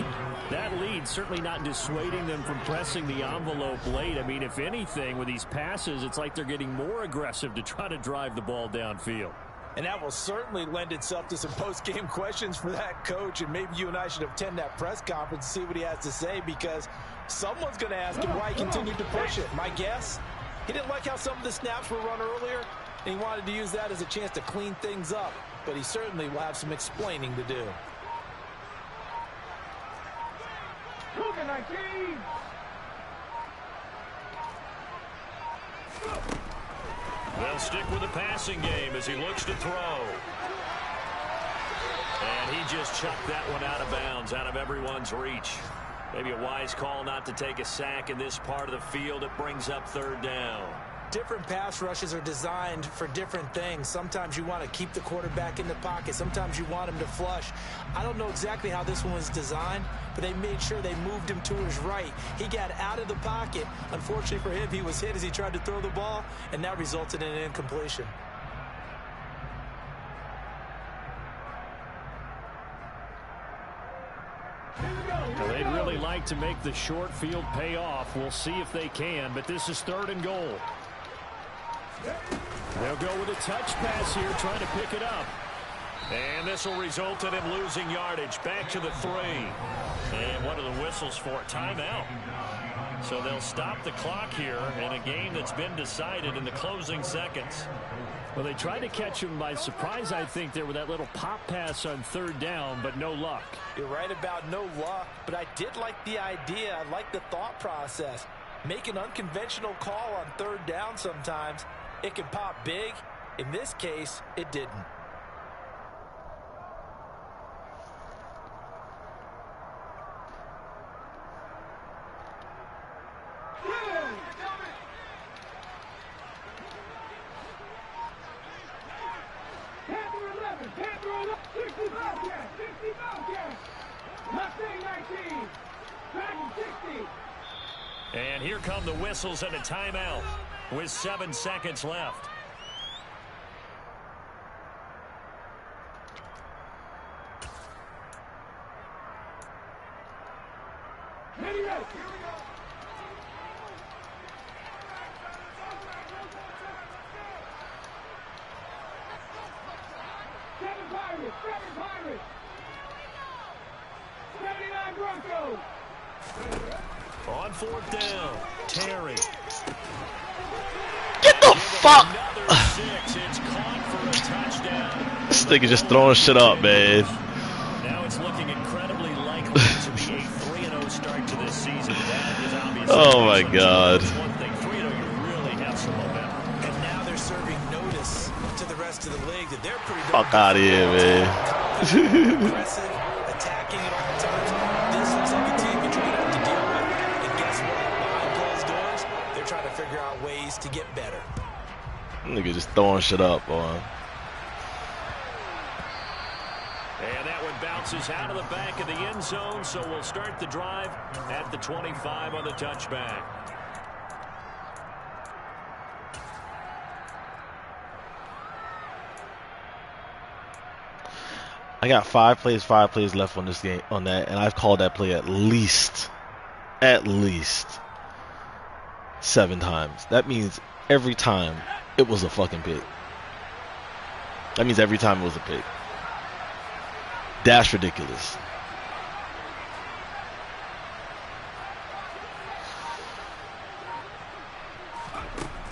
that lead certainly not dissuading them from pressing the envelope late. I mean, if anything, with these passes, it's like they're getting more aggressive to try to drive the ball downfield. And that will certainly lend itself to some post-game questions for that coach, and maybe you and I should attend that press conference and see what he has to say, because someone's going to ask him why he continued to push it. My guess, he didn't like how some of the snaps were run earlier, and he wanted to use that as a chance to clean things up, but he certainly will have some explaining to do. They'll stick with the passing game as he looks to throw. And he just chucked that one out of bounds, out of everyone's reach. Maybe a wise call not to take a sack in this part of the field. It brings up 3rd down. Different pass rushes are designed for different things. Sometimes you want to keep the quarterback in the pocket. Sometimes you want him to flush. I don't know exactly how this one was designed, but they made sure they moved him to his right. He got out of the pocket. Unfortunately for him, he was hit as he tried to throw the ball, and that resulted in an incompletion. Well, they'd really like to make the short field pay off. We'll see if they can, but this is 3rd and goal. They'll go with a touch pass here, trying to pick it up. And this will result in him losing yardage. Back to the 3. And what are the whistles for? Timeout. So they'll stop the clock here in a game that's been decided in the closing seconds. Well, they tried to catch him by surprise, I think, there with that little pop pass on 3rd down, but no luck. You're right about no luck, but I did like the idea. I like the thought process. Make an unconventional call on 3rd down sometimes. It can pop big. In this case, it didn't. And here come the whistles and a timeout with 7 seconds left. On 4th down, Terry. Get the fuck! It's caught for a touchdown. This nigga just throwing shit up, man. Now it's looking incredibly likely to be a 3-0 start to this season. That is obviously Oh my god. one thing. 3-0, you really have some momentum. And now they're serving notice to the rest of the league that they're pretty Fuck out of here, man. aggressive, attacking at all times. This looks like a team you're trying to have to deal with. And guess what? Behind closed doors, they're trying to figure out ways to get better. Nigga just throwing shit up, boy. And that one bounces out of the back of the end zone, so we'll start the drive at the 25 on the touchback. I got 5 plays left on this game, on that, and I've called that play at least 7 times. That means every time it was a fucking pick. That means every time it was a pick. That's ridiculous.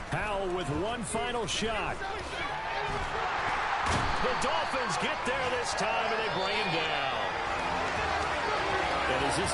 Powell with one final shot. The Dolphins get there this time, and they bring him down. And is this